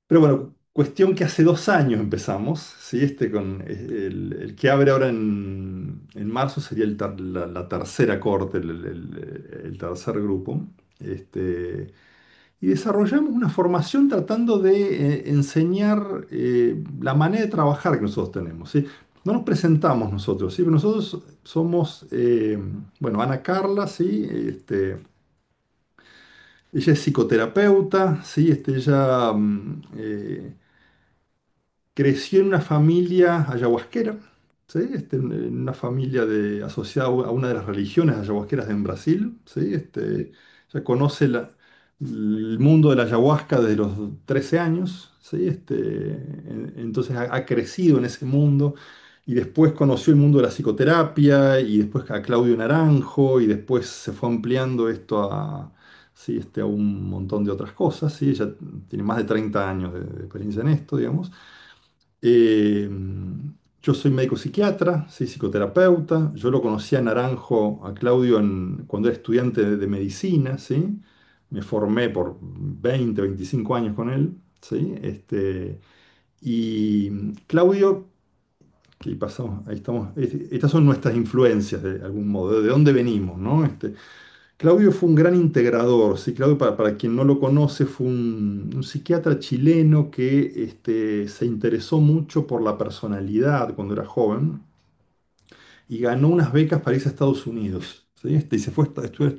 Pero bueno, cuestión que hace 2 años empezamos, ¿sí? El que abre ahora en marzo sería la tercera corte, el tercer grupo. Este, y desarrollamos una formación tratando de enseñar la manera de trabajar que nosotros tenemos, ¿sí? No nos presentamos nosotros, ¿sí? Pero nosotros somos, bueno, Ana Carla, ¿sí? Ella es psicoterapeuta, ¿sí? Ella creció en una familia ayahuasquera, ¿sí? En una familia asociada a una de las religiones ayahuasqueras en Brasil, ¿sí? Ella conoce el mundo de la ayahuasca desde los 13 años, ¿sí? Entonces ha crecido en ese mundo y después conoció el mundo de la psicoterapia y después a Claudio Naranjo y después se fue ampliando esto sí, a un montón de otras cosas, ¿sí? Ella tiene más de 30 años de experiencia en esto, digamos. Eh, yo soy médico psiquiatra, soy psicoterapeuta. Yo lo conocí a Naranjo, a Claudio, cuando era estudiante de medicina, ¿sí? Me formé por 20, 25 años con él, ¿sí? Y Claudio, que pasamos, ahí estamos, estas son nuestras influencias de algún modo, de dónde venimos, ¿no? Claudio fue un gran integrador, ¿sí? Claudio, para quien no lo conoce, fue un psiquiatra chileno que se interesó mucho por la personalidad cuando era joven y ganó unas becas para irse a Estados Unidos, ¿sí? Y se fue a estudiar a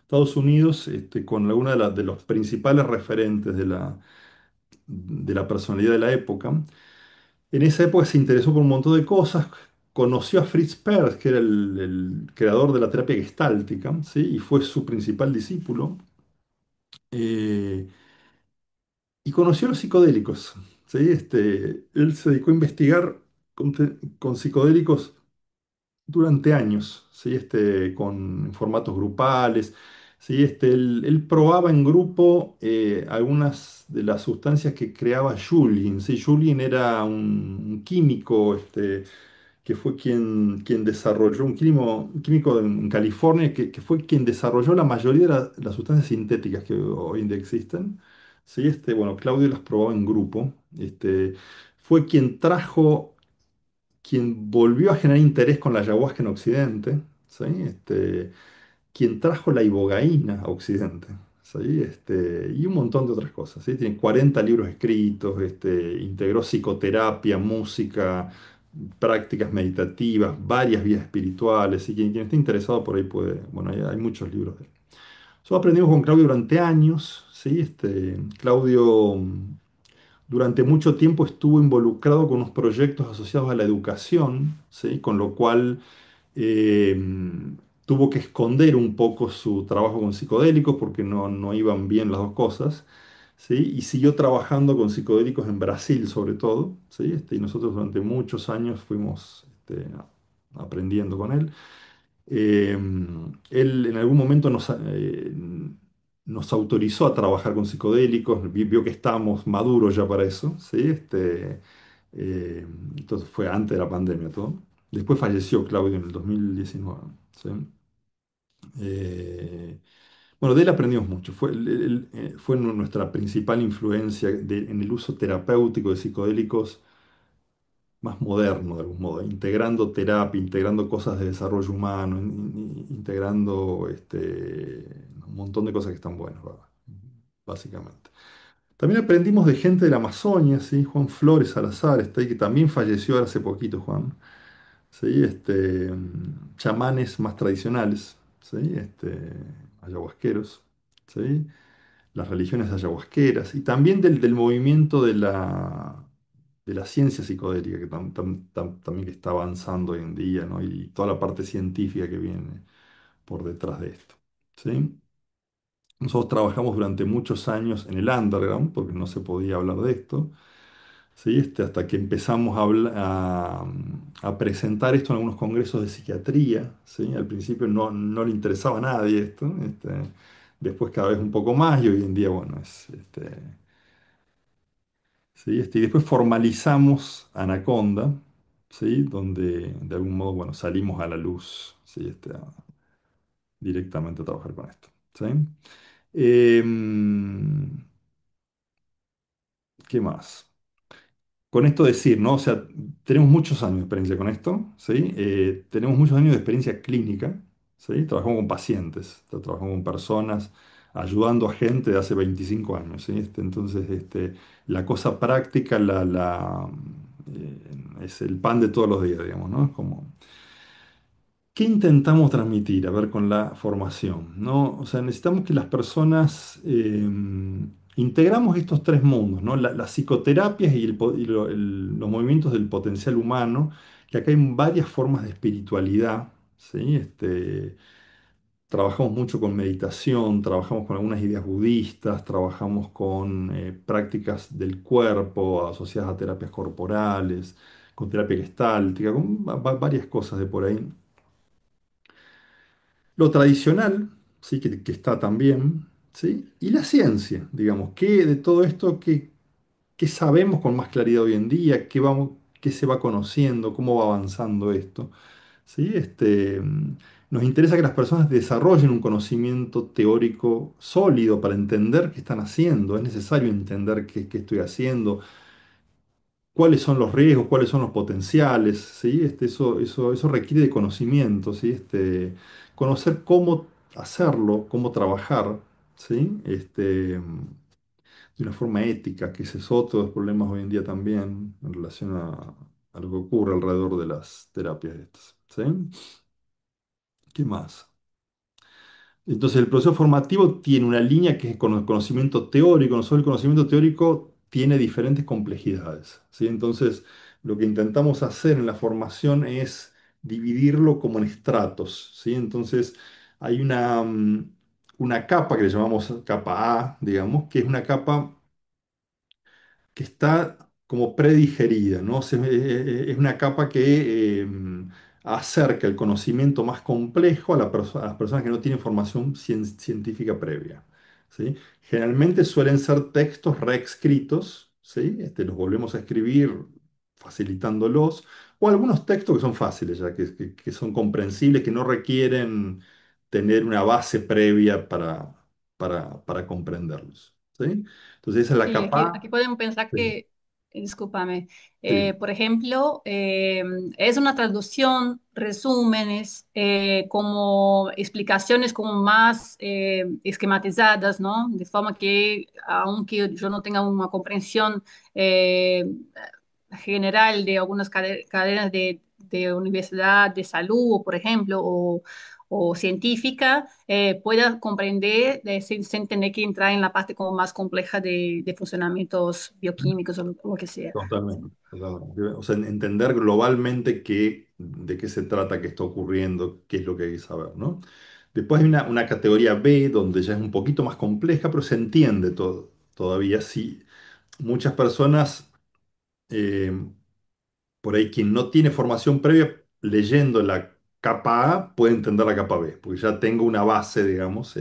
Estados Unidos con alguna de los principales referentes de la personalidad de la época. En esa época se interesó por un montón de cosas, conoció a Fritz Perls, que era el creador de la terapia gestáltica, ¿sí? Y fue su principal discípulo. eh, y conoció a los psicodélicos, ¿sí? Él se dedicó a investigar con psicodélicos durante años, ¿sí? Con formatos grupales, ¿sí? Él probaba en grupo algunas de las sustancias que creaba Julien, ¿sí? Julien era un químico, que fue quien desarrolló, un químico en California, que fue quien desarrolló la mayoría de las sustancias sintéticas que hoy en día existen. ¿Sí? Bueno, Claudio las probaba en grupo. Fue quien volvió a generar interés con la ayahuasca en Occidente, ¿sí? Quien trajo la ibogaína a Occidente, ¿sí? Y un montón de otras cosas, ¿sí? Tiene 40 libros escritos, integró psicoterapia, música, prácticas meditativas, varias vías espirituales, y quien esté interesado por ahí puede, bueno, hay muchos libros de él. Nosotros aprendimos con Claudio durante años, ¿sí? Claudio durante mucho tiempo estuvo involucrado con unos proyectos asociados a la educación, ¿sí? Con lo cual eh, tuvo que esconder un poco su trabajo con psicodélicos porque no iban bien las dos cosas, ¿sí? Y siguió trabajando con psicodélicos en Brasil sobre todo, ¿sí? Y nosotros durante muchos años fuimos aprendiendo con él. Eh, Él en algún momento nos autorizó a trabajar con psicodélicos, vio que estábamos maduros ya para eso, ¿sí? Eh, entonces fue antes de la pandemia todo. Después falleció Claudio en el 2019, ¿sí? Eh, bueno, de él aprendimos mucho. Fue nuestra principal influencia en el uso terapéutico de psicodélicos más moderno, de algún modo, integrando terapia, integrando cosas de desarrollo humano, integrando un montón de cosas que están buenas, ¿verdad? Básicamente. También aprendimos de gente de la Amazonia, ¿sí? Juan Flores Salazar, está ahí, que también falleció ahora hace poquito, Juan. ¿Sí? Chamanes más tradicionales, ¿sí? Ayahuasqueros, ¿sí? Las religiones ayahuasqueras y también del movimiento de la ciencia psicodélica que también que está avanzando hoy en día, ¿no? Y toda la parte científica que viene por detrás de esto, ¿sí? Nosotros trabajamos durante muchos años en el underground porque no se podía hablar de esto. ¿Sí? Hasta que empezamos a presentar esto en algunos congresos de psiquiatría, ¿sí? Al principio no le interesaba a nadie esto, después cada vez un poco más y hoy en día, bueno, ¿sí? Y después formalizamos Anaconda, ¿sí? Donde de algún modo, bueno, salimos a la luz, ¿sí? Directamente a trabajar con esto, ¿sí? Em, ¿Qué más? Con esto decir, ¿no? O sea, tenemos muchos años de experiencia con esto, ¿sí? Tenemos muchos años de experiencia clínica, ¿sí? Trabajamos con pacientes, trabajamos con personas, ayudando a gente de hace 25 años, ¿sí? Entonces, la cosa práctica es el pan de todos los días, digamos, ¿no? Es como, ¿qué intentamos transmitir? A ver, con la formación, ¿no? O sea, necesitamos que las personas integramos estos tres mundos, ¿no? Las psicoterapias y los movimientos del potencial humano, que acá hay varias formas de espiritualidad, ¿sí? Trabajamos mucho con meditación, trabajamos con algunas ideas budistas, trabajamos con prácticas del cuerpo asociadas a terapias corporales, con terapia gestáltica, con varias cosas de por ahí. Lo tradicional, ¿sí? Que está también, ¿sí? Y la ciencia, digamos, ¿qué de todo esto, qué sabemos con más claridad hoy en día? ¿Qué se va conociendo? ¿Cómo va avanzando esto? ¿Sí? Nos interesa que las personas desarrollen un conocimiento teórico sólido para entender qué están haciendo. Es necesario entender qué estoy haciendo, cuáles son los riesgos, cuáles son los potenciales, ¿sí? Eso requiere de conocimiento, ¿sí? Conocer cómo hacerlo, cómo trabajar, ¿sí? De una forma ética, que ese es otro de los problemas hoy en día también en relación a lo que ocurre alrededor de las terapias estas, ¿sí? ¿Qué más? Entonces, el proceso formativo tiene una línea que es con el conocimiento teórico. No solo el conocimiento teórico tiene diferentes complejidades, ¿sí? Entonces, lo que intentamos hacer en la formación es dividirlo como en estratos, ¿sí? Entonces, hay una capa que le llamamos capa A, digamos, que es una capa que está como predigerida, ¿no? Es una capa que acerca el conocimiento más complejo a las personas que no tienen formación científica previa, ¿sí? Generalmente suelen ser textos reescritos, ¿sí? Los volvemos a escribir facilitándolos, o algunos textos que son fáciles, ya que son comprensibles, que no requieren tener una base previa para comprenderlos, ¿sí? Entonces esa es la Sí, aquí capa. podemos pensar Sí, que, discúlpame, sí, por ejemplo, es una traducción, resúmenes, como explicaciones como más esquematizadas, ¿no? De forma que, aunque yo no tenga una comprensión eh, general de algunas cadenas de universidad de salud, por ejemplo, o científica, pueda comprender sin tener que entrar en la parte como más compleja de funcionamientos bioquímicos o lo que sea. totalmente, totalmente. O sea, entender globalmente de qué se trata, qué está ocurriendo, qué es lo que hay que saber, ¿no? Después hay una categoría B, donde ya es un poquito más compleja, pero se entiende todo, todavía. Sí, muchas personas eh, por ahí quien no tiene formación previa, leyendo la capa A, puede entender la capa B, porque ya tengo una base, digamos.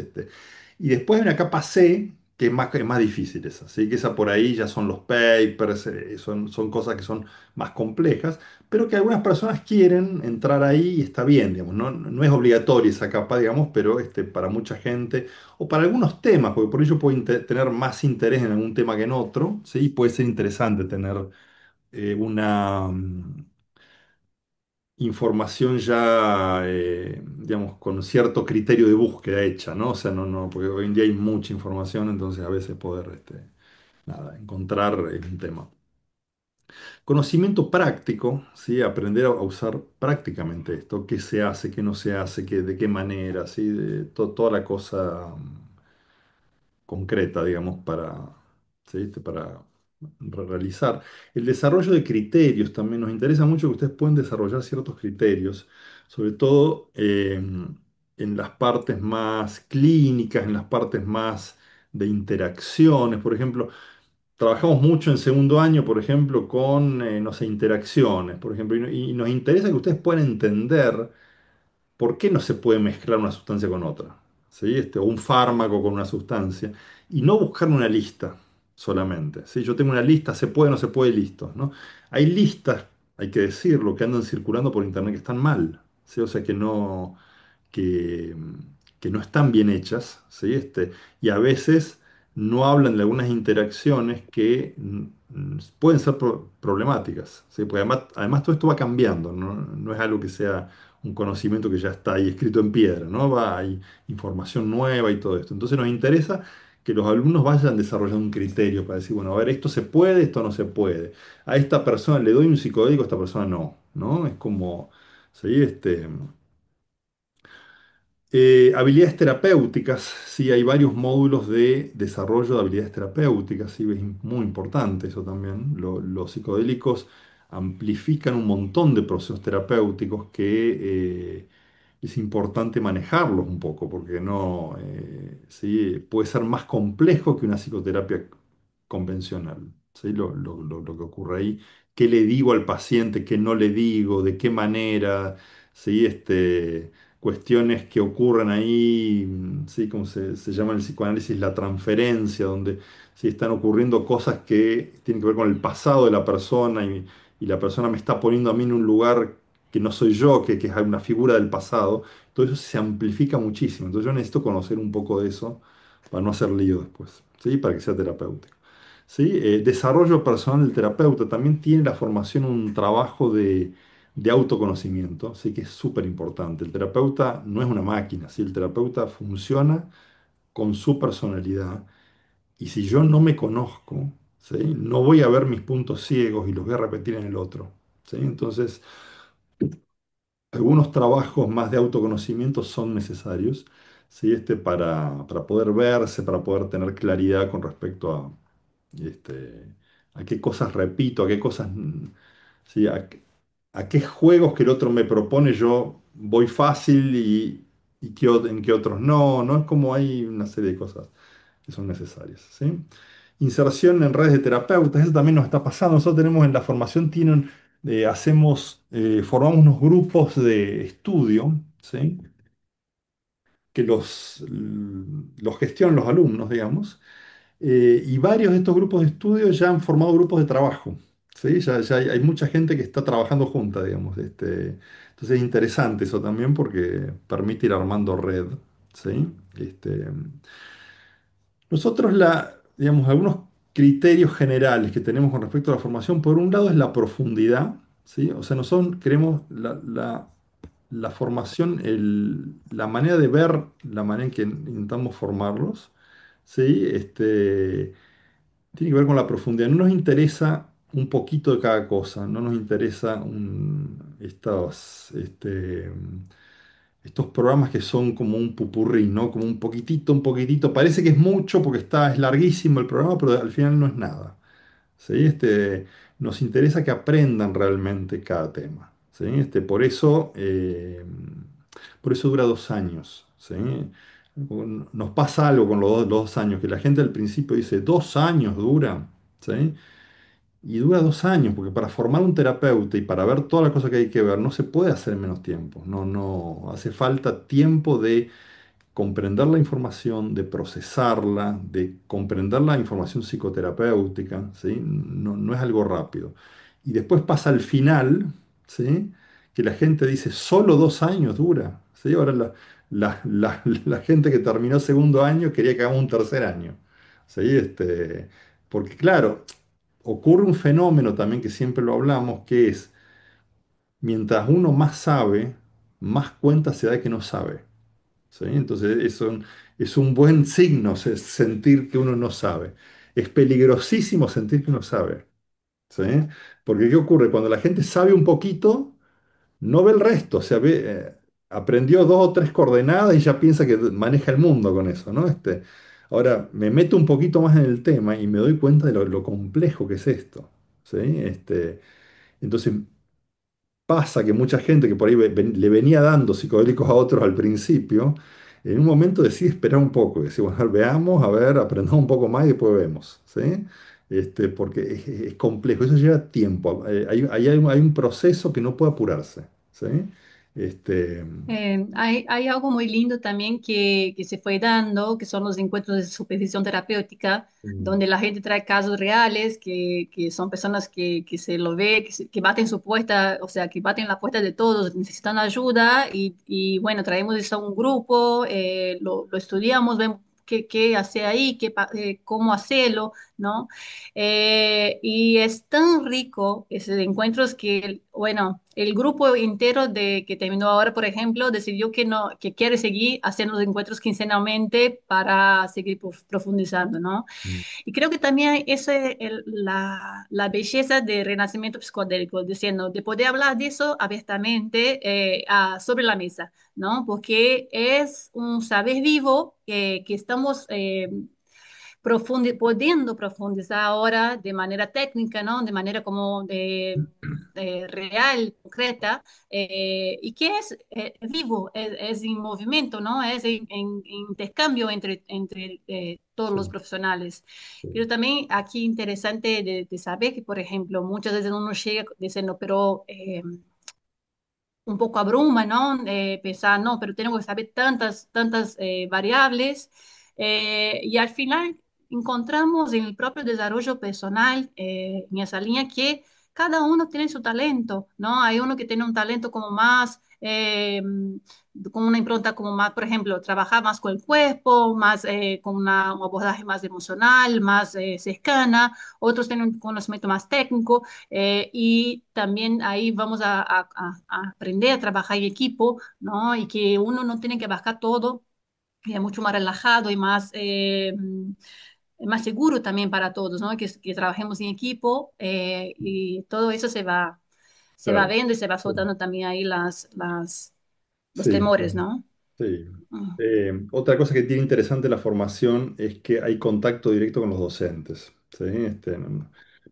Y después hay una capa C, que es más difícil esa, ¿sí? Que esa por ahí ya son los papers, son cosas que son más complejas, pero que algunas personas quieren entrar ahí y está bien, digamos. No es obligatoria esa capa, digamos, pero para mucha gente, o para algunos temas, porque por ello puedo tener más interés en algún tema que en otro, ¿sí? Y puede ser interesante tener una información ya, digamos, con cierto criterio de búsqueda hecha, ¿no? O sea, no, porque hoy en día hay mucha información, entonces a veces poder, nada, encontrar un tema. Conocimiento práctico, ¿sí? Aprender a usar prácticamente esto, qué se hace, qué no se hace, de qué manera, ¿sí? Toda la cosa concreta, digamos, ¿sí? Para realizar. El desarrollo de criterios también nos interesa mucho que ustedes pueden desarrollar ciertos criterios, sobre todo en las partes más clínicas, en las partes más de interacciones. Por ejemplo, trabajamos mucho en segundo año, por ejemplo, con, no sé, interacciones, por ejemplo, y nos interesa que ustedes puedan entender. ¿Por qué no se puede mezclar una sustancia con otra? ¿Sí? O un fármaco con una sustancia. Y no buscar una lista solamente. ¿Sí? Yo tengo una lista, se puede, no se puede, listo, ¿no? Hay listas, hay que decirlo, que andan circulando por internet que están mal. ¿Sí? O sea, que, que no están bien hechas, ¿sí? Y a veces no hablan de algunas interacciones que pueden ser problemáticas, ¿sí? Porque además todo esto va cambiando, no es algo que sea un conocimiento que ya está ahí escrito en piedra, ¿no? Hay información nueva y todo esto. Entonces nos interesa que los alumnos vayan desarrollando un criterio para decir, bueno, a ver, esto se puede, esto no se puede. A esta persona le doy un psicodélico, a esta persona no, ¿no? Es como, ¿sí? Habilidades terapéuticas, sí, hay varios módulos de desarrollo de habilidades terapéuticas, sí, es muy importante eso también. Los psicodélicos amplifican un montón de procesos terapéuticos que es importante manejarlos un poco, porque no, sí, puede ser más complejo que una psicoterapia convencional, ¿sí? Lo que ocurre ahí, qué le digo al paciente, qué no le digo, de qué manera, ¿sí? Cuestiones que ocurren ahí, ¿sí? Como se llama en el psicoanálisis la transferencia, donde sí están ocurriendo cosas que tienen que ver con el pasado de la persona y la persona me está poniendo a mí en un lugar que no soy yo, que es una figura del pasado. Todo eso se amplifica muchísimo. Entonces yo necesito conocer un poco de eso para no hacer lío después, ¿sí? Para que sea terapéutico. ¿Sí? Desarrollo personal del terapeuta también tiene la formación un trabajo de autoconocimiento, ¿sí? Que es súper importante. El terapeuta no es una máquina, ¿sí? El terapeuta funciona con su personalidad y si yo no me conozco, ¿sí? No voy a ver mis puntos ciegos y los voy a repetir en el otro, ¿sí? Entonces, algunos trabajos más de autoconocimiento son necesarios, ¿sí? Para poder verse, para poder tener claridad con respecto a qué cosas repito, a qué cosas ¿sí? A qué juegos que el otro me propone yo voy fácil y en qué otros no, ¿no? Es como hay una serie de cosas que son necesarias, ¿sí? Inserción en redes de terapeutas, eso también nos está pasando. Nosotros tenemos en la formación, formamos unos grupos de estudio, ¿sí? Que los gestionan los alumnos, digamos, y varios de estos grupos de estudio ya han formado grupos de trabajo, ¿sí? Ya hay mucha gente que está trabajando junta, digamos. Entonces es interesante eso también porque permite ir armando red, ¿sí? Este, nosotros, digamos, algunos criterios generales que tenemos con respecto a la formación, por un lado es la profundidad, ¿sí? O sea, nosotros queremos la formación, la manera de ver, la manera en que intentamos formarlos, ¿sí? Tiene que ver con la profundidad. No nos interesa un poquito de cada cosa, no nos interesa estos programas que son como un pupurrí, ¿no? Como un poquitito, un poquitito. Parece que es mucho porque es larguísimo el programa, pero al final no es nada. ¿Sí? Nos interesa que aprendan realmente cada tema. ¿Sí? Por eso dura 2 años. ¿Sí? Nos pasa algo con los 2 años, que la gente al principio dice, 2 años dura. ¿Sí? Y dura 2 años, porque para formar un terapeuta y para ver todas las cosas que hay que ver, no se puede hacer en menos tiempo. No, no, hace falta tiempo de comprender la información, de procesarla, de comprender la información psicoterapéutica, ¿sí? No, no es algo rápido. Y después pasa al final, ¿sí? Que la gente dice, solo 2 años dura, ¿sí? Ahora la gente que terminó segundo año quería que hagamos un tercer año, ¿sí? Porque claro, ocurre un fenómeno también que siempre lo hablamos, que es, mientras uno más sabe, más cuenta se da de que no sabe. ¿Sí? Entonces es un buen signo sentir que uno no sabe. Es peligrosísimo sentir que uno sabe. ¿Sí? Porque ¿qué ocurre? Cuando la gente sabe un poquito, no ve el resto. O sea, aprendió 2 o 3 coordenadas y ya piensa que maneja el mundo con eso, ¿no? Ahora, me meto un poquito más en el tema y me doy cuenta de lo complejo que es esto. ¿Sí? Entonces, pasa que mucha gente que por ahí le venía dando psicodélicos a otros al principio, en un momento decide esperar un poco, y decir, bueno, a ver, veamos, a ver, aprendamos un poco más y después vemos, ¿sí? Porque es complejo, eso lleva tiempo, hay un proceso que no puede apurarse, ¿sí? Este, Hay algo muy lindo también que se fue dando, que son los encuentros de supervisión terapéutica, mm, donde la gente trae casos reales, que son personas que se lo ve, que baten su puerta, o sea, que baten la puerta de todos, necesitan ayuda y bueno, traemos eso a un grupo, lo estudiamos, vemos qué hace ahí, cómo hacerlo, ¿no? Y es tan rico ese encuentros que, bueno, el grupo entero de que terminó ahora, por ejemplo, decidió que no, que quiere seguir haciendo los encuentros quincenalmente para seguir profundizando, ¿no? mm, Y creo que también esa es la belleza de renacimiento psicodélico, diciendo, de poder hablar de eso abiertamente sobre la mesa, ¿no? Porque es un saber vivo que estamos pudiendo profundizar ahora de manera técnica, ¿no? De manera como real, concreta, y que es vivo, es en movimiento, ¿no? Es en intercambio entre todos los sí, profesionales. sí, Pero también aquí interesante de saber que, por ejemplo, muchas veces uno llega diciendo, pero un poco abruma, ¿no? Pensar, no, pero tengo que saber tantas variables y al final encontramos en el propio desarrollo personal, en esa línea, que cada uno tiene su talento, ¿no? Hay uno que tiene un talento como más, con una impronta como más, por ejemplo, trabajar más con el cuerpo, más con un abordaje más emocional, más cercana, otros tienen un conocimiento más técnico y también ahí vamos a aprender a trabajar en equipo, ¿no? Y que uno no tiene que abarcar todo, y es mucho más relajado y más seguro también para todos, ¿no? Que trabajemos en equipo y todo eso se va claro. viendo y se va Sí, soltando también ahí los sí, temores, claro. ¿no? Sí. Mm. Otra cosa que tiene interesante la formación es que hay contacto directo con los docentes. ¿Sí?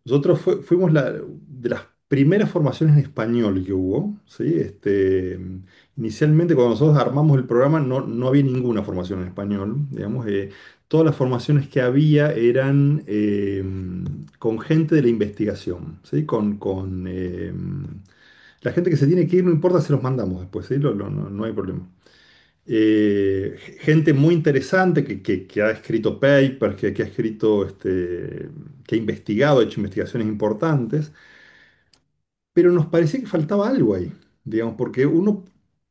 Nosotros fuimos de las primeras formaciones en español que hubo, ¿sí? Inicialmente cuando nosotros armamos el programa no había ninguna formación en español, digamos, todas las formaciones que había eran con gente de la investigación, ¿sí? Con la gente que se tiene que ir, no importa si los mandamos después, ¿sí? No hay problema. Gente muy interesante que ha escrito papers, que ha escrito, que ha investigado, ha hecho investigaciones importantes, pero nos parecía que faltaba algo ahí, digamos, porque uno,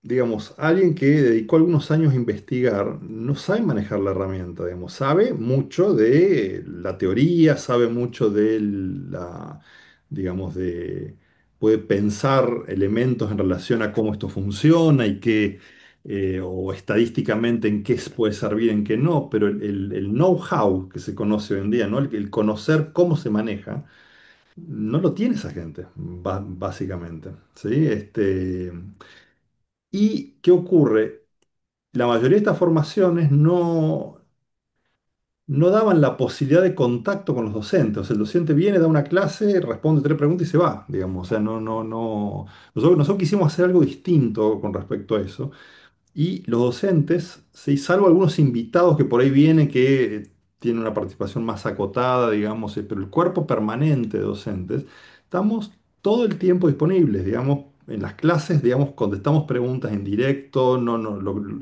digamos, alguien que dedicó algunos años a investigar, no sabe manejar la herramienta, digamos, sabe mucho de la teoría, sabe mucho de la, digamos, puede pensar elementos en relación a cómo esto funciona y qué, o estadísticamente en qué puede servir, en qué no, pero el know-how que se conoce hoy en día, ¿no? El conocer cómo se maneja no lo tiene esa gente, básicamente, ¿sí? ¿Y qué ocurre? La mayoría de estas formaciones no daban la posibilidad de contacto con los docentes. O sea, el docente viene, da una clase, responde tres preguntas y se va, digamos. O sea, no. Nosotros quisimos hacer algo distinto con respecto a eso. Y los docentes, sí, salvo algunos invitados que por ahí vienen que tienen una participación más acotada, digamos, pero el cuerpo permanente de docentes, estamos todo el tiempo disponibles, digamos, en las clases, digamos, contestamos preguntas en directo,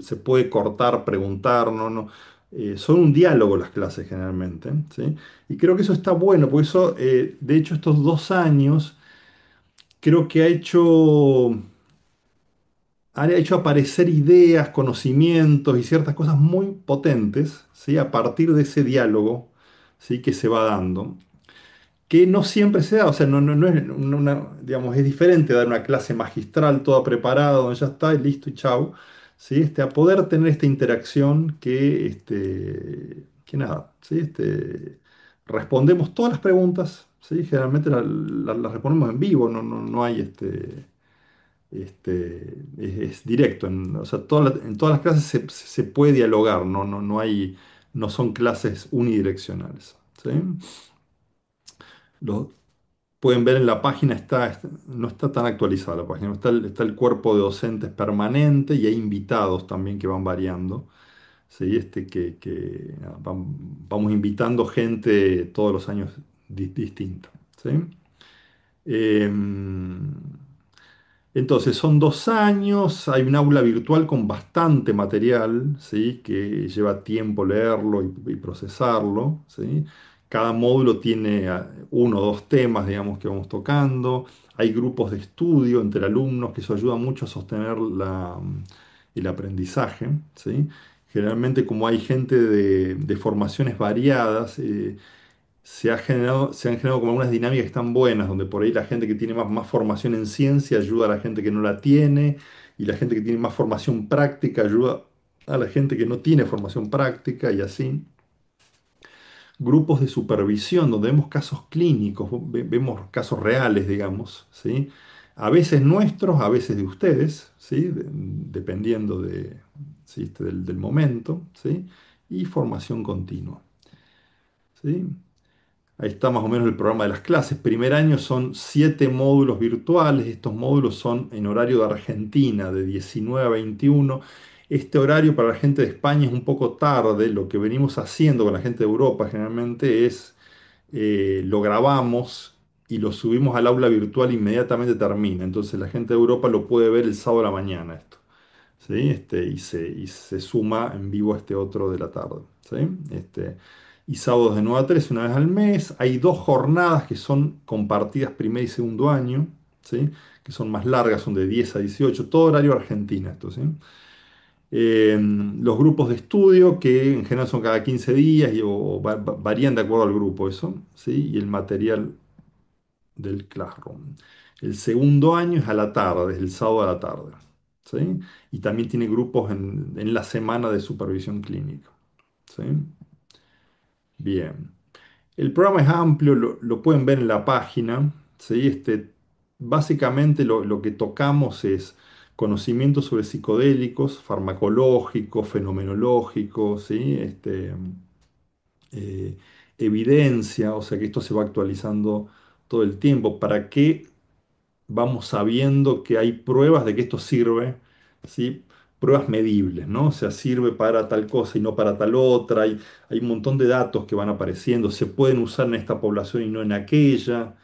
se puede cortar, preguntar, son un diálogo las clases generalmente, ¿sí? Y creo que eso está bueno, porque eso, de hecho, estos 2 años creo que ha hecho aparecer ideas, conocimientos y ciertas cosas muy potentes, ¿sí? A partir de ese diálogo, ¿sí? Que se va dando, que no siempre se da, o sea, no es digamos, es diferente dar una clase magistral toda preparada, donde ya está, y listo, y chau, ¿sí? A poder tener esta interacción que nada, ¿sí? Respondemos todas las preguntas, ¿sí? Generalmente las respondemos en vivo, no hay es directo, o sea, en todas las clases se puede dialogar, no son clases unidireccionales, ¿sí? Lo pueden ver en la página, no está tan actualizada la página, está el cuerpo de docentes permanente y hay invitados también que van variando, ¿sí? Vamos invitando gente todos los años distinta, ¿sí? Em, Entonces, son 2 años, hay un aula virtual con bastante material, ¿sí? Que lleva tiempo leerlo y procesarlo, ¿sí? Cada módulo tiene uno o dos temas, digamos, que vamos tocando. Hay grupos de estudio entre alumnos, que eso ayuda mucho a sostener el aprendizaje, ¿sí? Generalmente, como hay gente de formaciones variadas, se han generado como algunas dinámicas que están buenas, donde por ahí la gente que tiene más formación en ciencia ayuda a la gente que no la tiene, y la gente que tiene más formación práctica ayuda a la gente que no tiene formación práctica, y así. Grupos de supervisión, donde vemos casos clínicos, vemos casos reales, digamos, ¿sí? A veces nuestros, a veces de ustedes, ¿sí? Dependiendo ¿sí? Del momento, ¿sí? Y formación continua, ¿sí? Ahí está más o menos el programa de las clases. Primer año son 7 módulos virtuales. Estos módulos son en horario de Argentina, de 19 a 21. Este horario para la gente de España es un poco tarde. Lo que venimos haciendo con la gente de Europa generalmente es lo grabamos y lo subimos al aula virtual inmediatamente termina. Entonces la gente de Europa lo puede ver el sábado a la mañana esto. ¿Sí? Y se suma en vivo a este otro de la tarde, ¿sí? Y sábados de 9 a 3 una vez al mes. Hay 2 jornadas que son compartidas primer y segundo año, ¿sí? Que son más largas, son de 10 a 18 todo horario Argentina esto, ¿sí? Los grupos de estudio, que en general son cada 15 días o varían de acuerdo al grupo, eso, ¿sí? Y el material del Classroom. El segundo año es a la tarde, es el sábado a la tarde, ¿sí? Y también tiene grupos en la semana de supervisión clínica, ¿sí? Bien. El programa es amplio, lo pueden ver en la página, ¿sí? Básicamente lo que tocamos es conocimientos sobre psicodélicos, farmacológicos, fenomenológicos, ¿sí? Evidencia, o sea que esto se va actualizando todo el tiempo. ¿Para qué? vamos sabiendo que hay pruebas de que esto sirve, ¿sí? Pruebas medibles, ¿no? O sea, sirve para tal cosa y no para tal otra. Hay un montón de datos que van apareciendo, se pueden usar en esta población y no en aquella,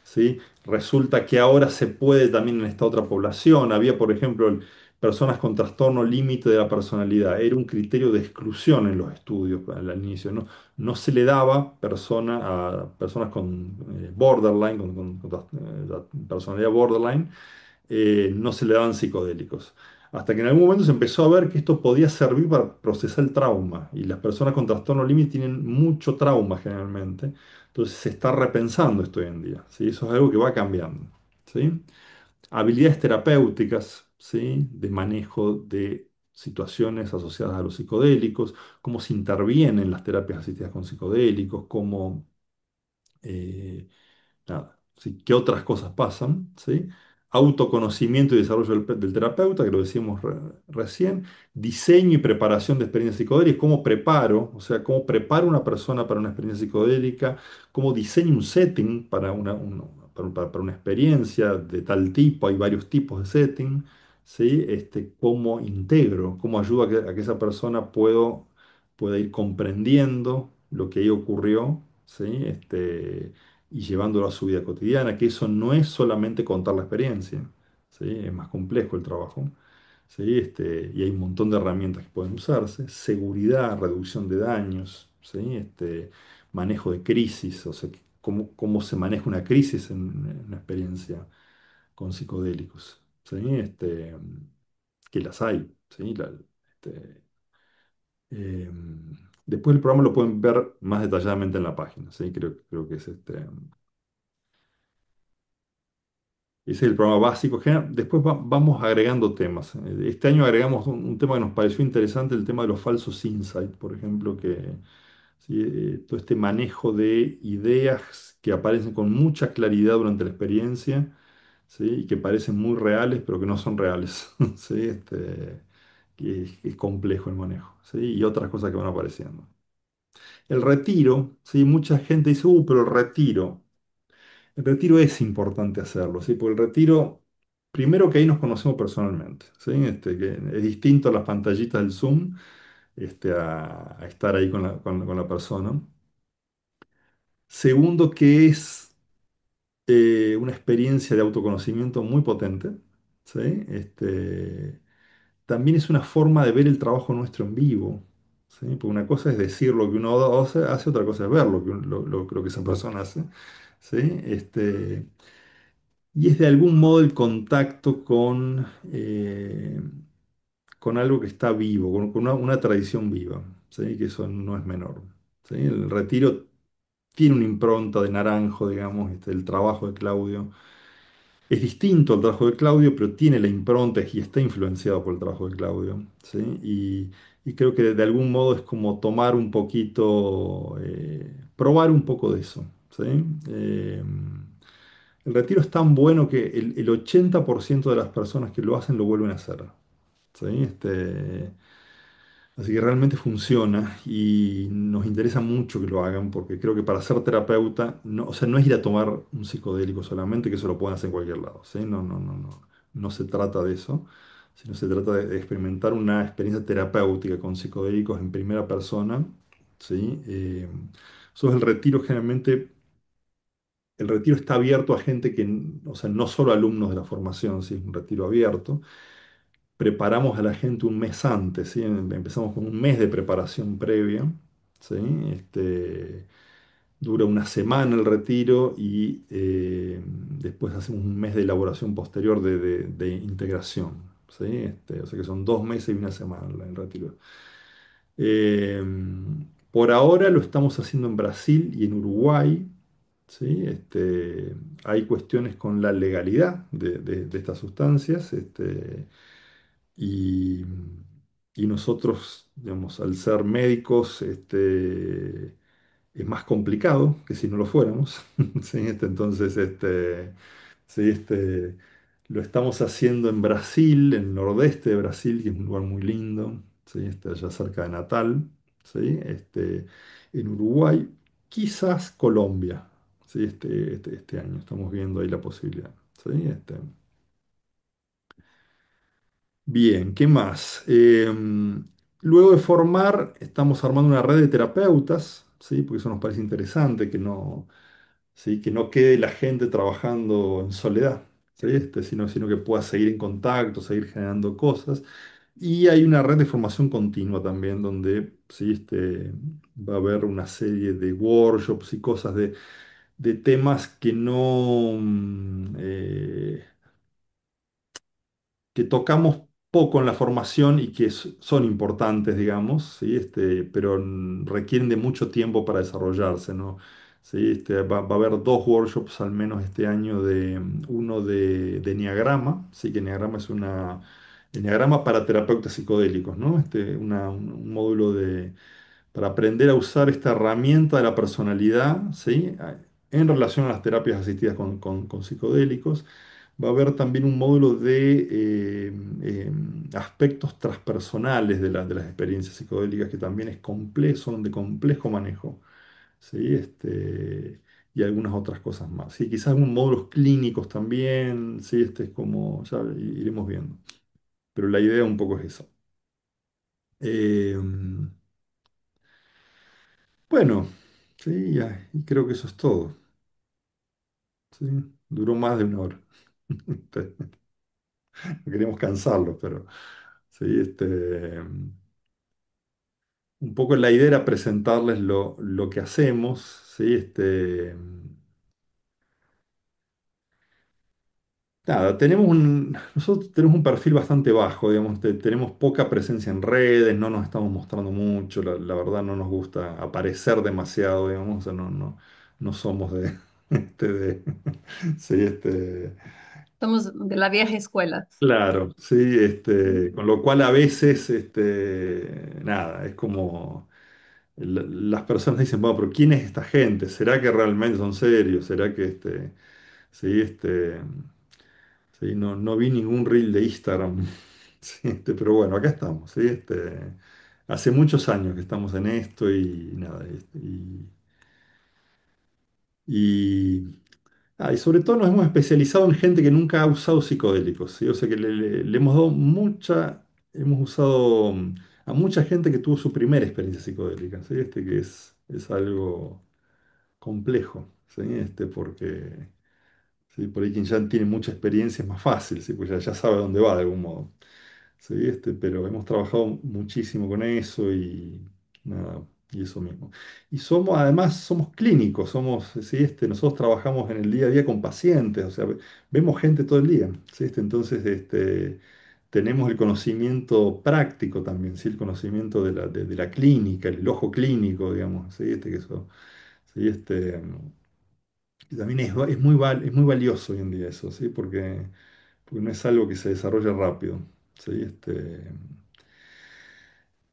¿sí? Resulta que ahora se puede también en esta otra población. Había, por ejemplo, personas con trastorno límite de la personalidad. Era un criterio de exclusión en los estudios al inicio, ¿no? No se le daba a personas con borderline, personalidad borderline, no se le daban psicodélicos. Hasta que en algún momento se empezó a ver que esto podía servir para procesar el trauma. Y las personas con trastorno límite tienen mucho trauma generalmente. Entonces se está repensando esto hoy en día, ¿sí? Eso es algo que va cambiando, ¿sí? Habilidades terapéuticas, ¿sí? De manejo de situaciones asociadas a los psicodélicos, cómo se intervienen las terapias asistidas con psicodélicos, cómo eh, nada, ¿sí? ¿Qué otras cosas pasan? ¿Sí? Autoconocimiento y desarrollo del terapeuta, que lo decíamos recién, diseño y preparación de experiencias psicodélicas, cómo preparo, o sea, cómo preparo una persona para una experiencia psicodélica, cómo diseño un setting para una experiencia de tal tipo, hay varios tipos de setting, ¿sí? Cómo integro, cómo ayudo a que esa persona pueda ir comprendiendo lo que ahí ocurrió, ¿sí? Y llevándolo a su vida cotidiana, que eso no es solamente contar la experiencia, ¿sí? Es más complejo el trabajo, ¿sí? Y hay un montón de herramientas que pueden usarse, seguridad, reducción de daños, ¿sí? Manejo de crisis, o sea, cómo se maneja una crisis en una experiencia con psicodélicos, ¿sí? Que las hay, ¿sí? Este, eh, después el programa lo pueden ver más detalladamente en la página, ¿sí? Creo que es ese es el programa básico. Después vamos agregando temas. Este año agregamos un tema que nos pareció interesante, el tema de los falsos insights, por ejemplo, que sí, todo este manejo de ideas que aparecen con mucha claridad durante la experiencia, ¿sí? Y que parecen muy reales, pero que no son reales. ¿Sí? Que es complejo el manejo, ¿sí? Y otras cosas que van apareciendo. El retiro, ¿sí? Mucha gente dice, pero el retiro. El retiro es importante hacerlo, ¿sí? Porque el retiro, primero que ahí nos conocemos personalmente, ¿sí? Que es distinto a las pantallitas del Zoom, a estar ahí con la persona. Segundo, que es una experiencia de autoconocimiento muy potente, ¿sí? También es una forma de ver el trabajo nuestro en vivo, ¿sí? Porque una cosa es decir lo que uno hace, otra cosa es ver lo que esa persona hace, ¿sí? Y es de algún modo el contacto con algo que está vivo, con una tradición viva, ¿sí? Que eso no es menor, ¿sí? El retiro tiene una impronta de Naranjo, digamos, el trabajo de Claudio. Es distinto al trabajo de Claudio, pero tiene la impronta y está influenciado por el trabajo de Claudio, ¿sí? Y creo que de algún modo es como tomar un poquito, probar un poco de eso, ¿sí? Eh, el retiro es tan bueno que el 80% de las personas que lo hacen lo vuelven a hacer, ¿sí? Así que realmente funciona y nos interesa mucho que lo hagan porque creo que para ser terapeuta, no, o sea, no es ir a tomar un psicodélico solamente, que eso lo pueden hacer en cualquier lado, ¿sí? No se trata de eso, sino se trata de experimentar una experiencia terapéutica con psicodélicos en primera persona, ¿sí? Eso es el retiro generalmente. El retiro está abierto a gente que, o sea, no solo alumnos de la formación, ¿sí? Es un retiro abierto. Preparamos a la gente un mes antes, ¿sí? Empezamos con un mes de preparación previa, ¿sí? Dura una semana el retiro y después hacemos un mes de elaboración posterior de integración, ¿sí? O sea que son 2 meses y una semana el retiro. Eh, por ahora lo estamos haciendo en Brasil y en Uruguay, ¿sí? Hay cuestiones con la legalidad de estas sustancias, y, y nosotros, digamos, al ser médicos, es más complicado que si no lo fuéramos, ¿sí? Entonces, sí, lo estamos haciendo en Brasil, en el nordeste de Brasil, que es un lugar muy lindo, ¿sí? Allá cerca de Natal, ¿sí? En Uruguay, quizás Colombia, ¿sí? Este año estamos viendo ahí la posibilidad. ¿sí? Bien, ¿qué más? Luego de formar, estamos armando una red de terapeutas, ¿sí? Porque eso nos parece interesante, ¿sí? Que no quede la gente trabajando en soledad, ¿sí? Sino que pueda seguir en contacto, seguir generando cosas. Y hay una red de formación continua también, donde ¿sí? Va a haber una serie de workshops y cosas de temas que no, que tocamos poco en la formación y que son importantes, digamos, ¿sí? Pero requieren de mucho tiempo para desarrollarse, ¿no? Sí, va a haber dos workshops al menos este año, uno de Enneagrama, sí, que Enneagrama es Enneagrama para terapeutas psicodélicos, ¿no? Un módulo para aprender a usar esta herramienta de la personalidad, ¿sí? En relación a las terapias asistidas con psicodélicos. Va a haber también un módulo de aspectos transpersonales de las experiencias psicodélicas que también son de complejo manejo, ¿sí? Y algunas otras cosas más. Sí, quizás algunos módulos clínicos también, ¿sí? Es como, ya iremos viendo. Pero la idea un poco es esa. Eh, bueno, sí, y creo que eso es todo. ¿Sí? Duró más de una hora. No queremos cansarlos, pero sí, un poco la idea era presentarles lo que hacemos, ¿sí? Nada, nosotros tenemos un perfil bastante bajo, digamos, tenemos poca presencia en redes, no nos estamos mostrando mucho, la verdad no nos gusta aparecer demasiado, digamos, o sea, no somos sí, Somos de la vieja escuela. claro, sí, con lo cual a veces, nada, es como las personas dicen, bueno, pero ¿quién es esta gente? ¿Será que realmente son serios? ¿Será que sí, sí, no vi ningún reel de Instagram, sí, pero bueno, acá estamos, sí, hace muchos años que estamos en esto y nada, y, y sobre todo nos hemos especializado en gente que nunca ha usado psicodélicos, ¿sí? O sea que le hemos dado hemos usado a mucha gente que tuvo su primera experiencia psicodélica, ¿sí? Que es algo complejo, ¿sí? Porque ¿sí? Por ahí quien ya tiene mucha experiencia es más fácil, ¿sí? Pues ya sabe dónde va de algún modo. ¿Sí? Pero hemos trabajado muchísimo con eso y nada, y eso mismo. Y además somos clínicos, ¿sí? Nosotros trabajamos en el día a día con pacientes, o sea, vemos gente todo el día, ¿sí? Entonces, tenemos el conocimiento práctico también, ¿sí? El conocimiento de la clínica, el ojo clínico, digamos, ¿sí? Que eso, ¿sí? Y también es muy valioso hoy en día eso, ¿sí? Porque no es algo que se desarrolle rápido, ¿sí?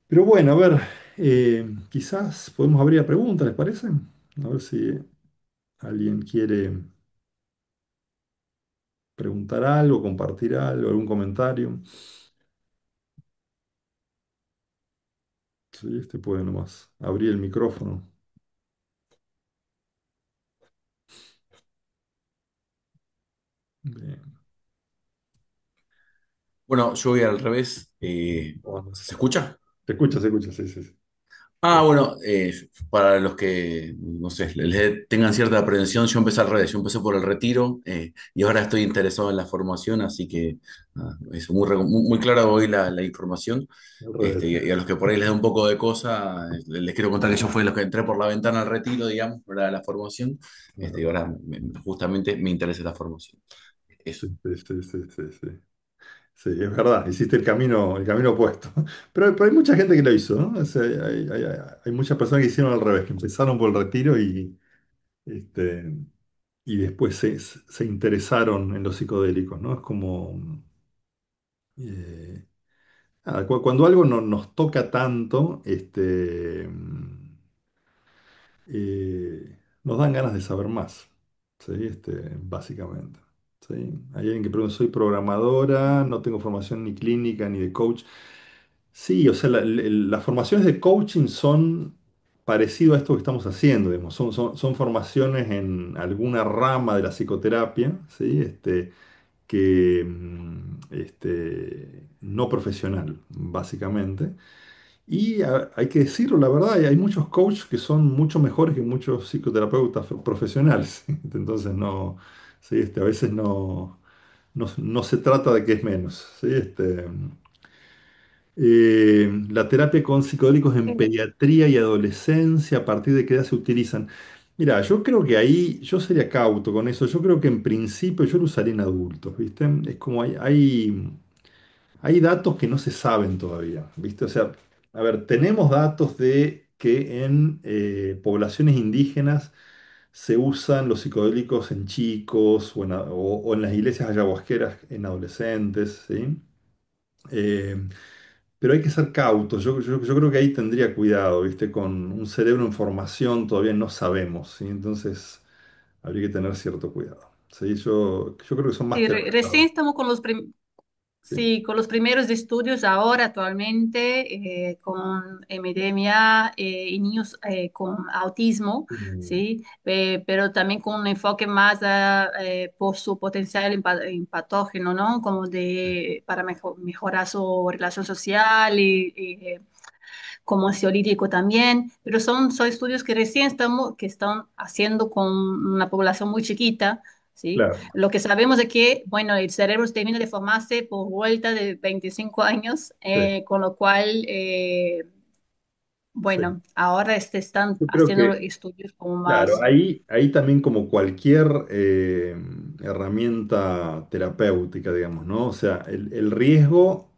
Pero bueno, a ver, quizás podemos abrir a preguntas, ¿les parece? A ver si alguien quiere preguntar algo, compartir algo, algún comentario. Sí, puede nomás abrir el micrófono. Bien. Bueno, yo voy al revés. Bueno, ¿Se escucha? se escucha, sí, sí, sí. Ah, bueno, para los que, no sé, tengan cierta aprensión, yo empecé al revés, yo empecé por el retiro y ahora estoy interesado en la formación, así que es muy clara hoy la información. Al revés, sí. Y a los que por ahí les da un poco de cosa, les quiero contar que yo fui de los que entré por la ventana al retiro, digamos, para la formación, y Claro. ahora justamente me interesa la formación. Eso. Sí, sí, sí, sí, sí, sí. Sí, es verdad, hiciste el camino opuesto. Pero hay mucha gente que lo hizo, ¿no? O sea, hay muchas personas que hicieron al revés, que empezaron por el retiro este, y después se interesaron en los psicodélicos, ¿no? Es como, eh, nada, cuando algo nos toca tanto, nos dan ganas de saber más, ¿sí? Básicamente. ¿Sí? Hay alguien que pregunta, soy programadora, no tengo formación ni clínica ni de coach. Sí, o sea, las formaciones de coaching son parecido a esto que estamos haciendo, digamos. Son formaciones en alguna rama de la psicoterapia, ¿sí? No profesional, básicamente. Y hay que decirlo, la verdad, hay muchos coaches que son mucho mejores que muchos psicoterapeutas profesionales. Entonces, no, sí, a veces no se trata de que es menos. ¿Sí? La terapia con psicodélicos en Sí. pediatría y adolescencia, ¿a partir de qué edad se utilizan? Mira, yo creo que ahí yo sería cauto con eso. Yo creo que en principio yo lo usaría en adultos, ¿viste? Es como hay datos que no se saben todavía, ¿viste? O sea, a ver, tenemos datos de que en poblaciones indígenas se usan los psicodélicos en chicos o en las iglesias ayahuasqueras en adolescentes, ¿sí? Eh, pero hay que ser cautos. Yo creo que ahí tendría cuidado, ¿viste? Con un cerebro en formación todavía no sabemos, ¿sí? Entonces habría que tener cierto cuidado. ¿Sí? Yo creo que son más Sí, terapias. recién estamos con Sí. sí, con los primeros estudios ahora actualmente con epidemia y niños con autismo, Mm, sí, pero también con un enfoque más por su potencial patógeno, ¿no? Como de para mejorar su relación social y como ansiolítico también, pero son estudios que recién que están haciendo con una población muy chiquita, ¿sí? claro, Lo que sabemos es que, bueno, el cerebro termina de formarse por vuelta de 25 años, sí, con lo cual, sí. bueno, ahora están Yo creo haciendo que estudios como claro, más, ahí también como cualquier herramienta terapéutica, digamos, ¿no? O sea, el riesgo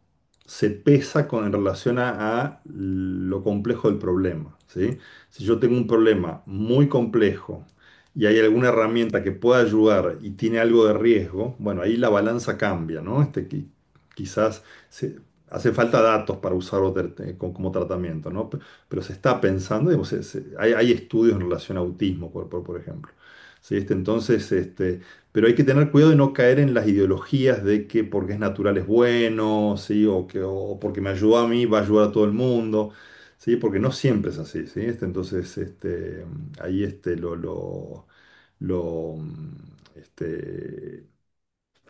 se pesa en relación a lo complejo del problema, ¿sí? Si yo tengo un problema muy complejo y hay alguna herramienta que pueda ayudar y tiene algo de riesgo, bueno, ahí la balanza cambia, ¿no? Quizás hace falta datos para usarlo como tratamiento, ¿no? Pero se está pensando, digamos, hay estudios en relación a autismo, por ejemplo. ¿Sí? Entonces, pero hay que tener cuidado de no caer en las ideologías de que porque es natural es bueno, ¿sí? O porque me ayudó a mí va a ayudar a todo el mundo, ¿sí? Porque no siempre es así, ¿sí? Entonces, ahí lo,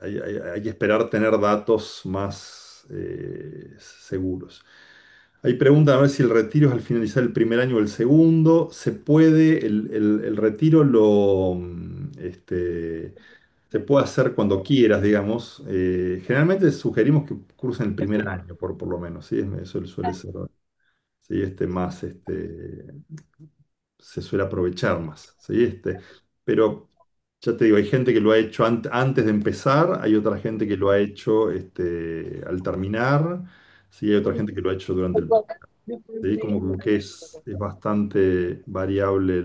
hay que esperar tener datos más seguros. Ahí preguntan a ver si el retiro es al finalizar el primer año o el segundo. Se puede, el retiro se puede hacer cuando quieras, digamos. Generalmente sugerimos que cursen el primer año, por lo menos, ¿sí? Eso suele ser, ¿sí? Más, se suele aprovechar más, ¿sí? Pero ya te digo, hay gente que lo ha hecho antes de empezar, hay otra gente que lo ha hecho al terminar, ¿sí? Hay otra gente que lo ha hecho durante el... ¿Sí? Como que es bastante variable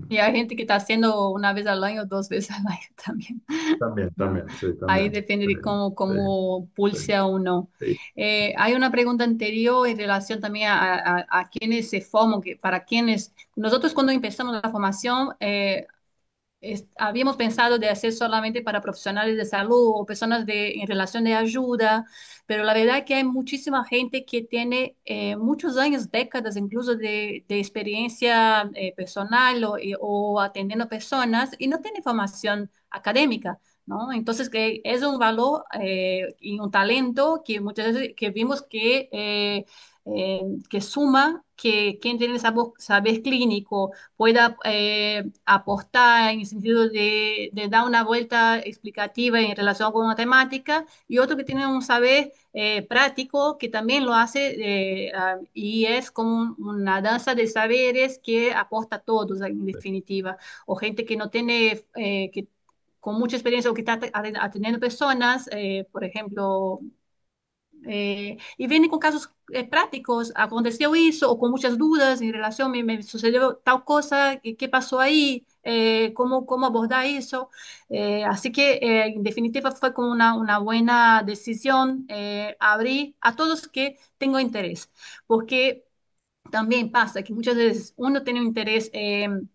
y hay gente que está haciendo una vez al año, dos veces al año también, También, ¿no? también, sí, Ahí también. depende Sí, de sí, cómo sí, pulse a uno. sí. Hay una pregunta anterior en relación también a quienes se forman, que para quienes, nosotros cuando empezamos la formación, habíamos pensado de hacer solamente para profesionales de salud o personas en relación de ayuda, pero la verdad es que hay muchísima gente que tiene muchos años, décadas incluso de experiencia personal o atendiendo personas y no tiene formación académica, ¿no? Entonces, que es un valor y un talento que muchas veces que vimos que suma, que quien tiene saber clínico pueda aportar en el sentido de dar una vuelta explicativa en relación con matemática y otro que tiene un saber práctico que también lo hace y es como una danza de saberes que aporta a todos en definitiva. O gente que no tiene, con mucha experiencia o que está atendiendo personas, por ejemplo, y viene con casos prácticos, aconteció eso, o con muchas dudas en relación, me sucedió tal cosa, qué pasó ahí, cómo abordar eso. Así que en definitiva fue como una buena decisión abrir a todos que tengo interés, porque también pasa que muchas veces uno tiene un interés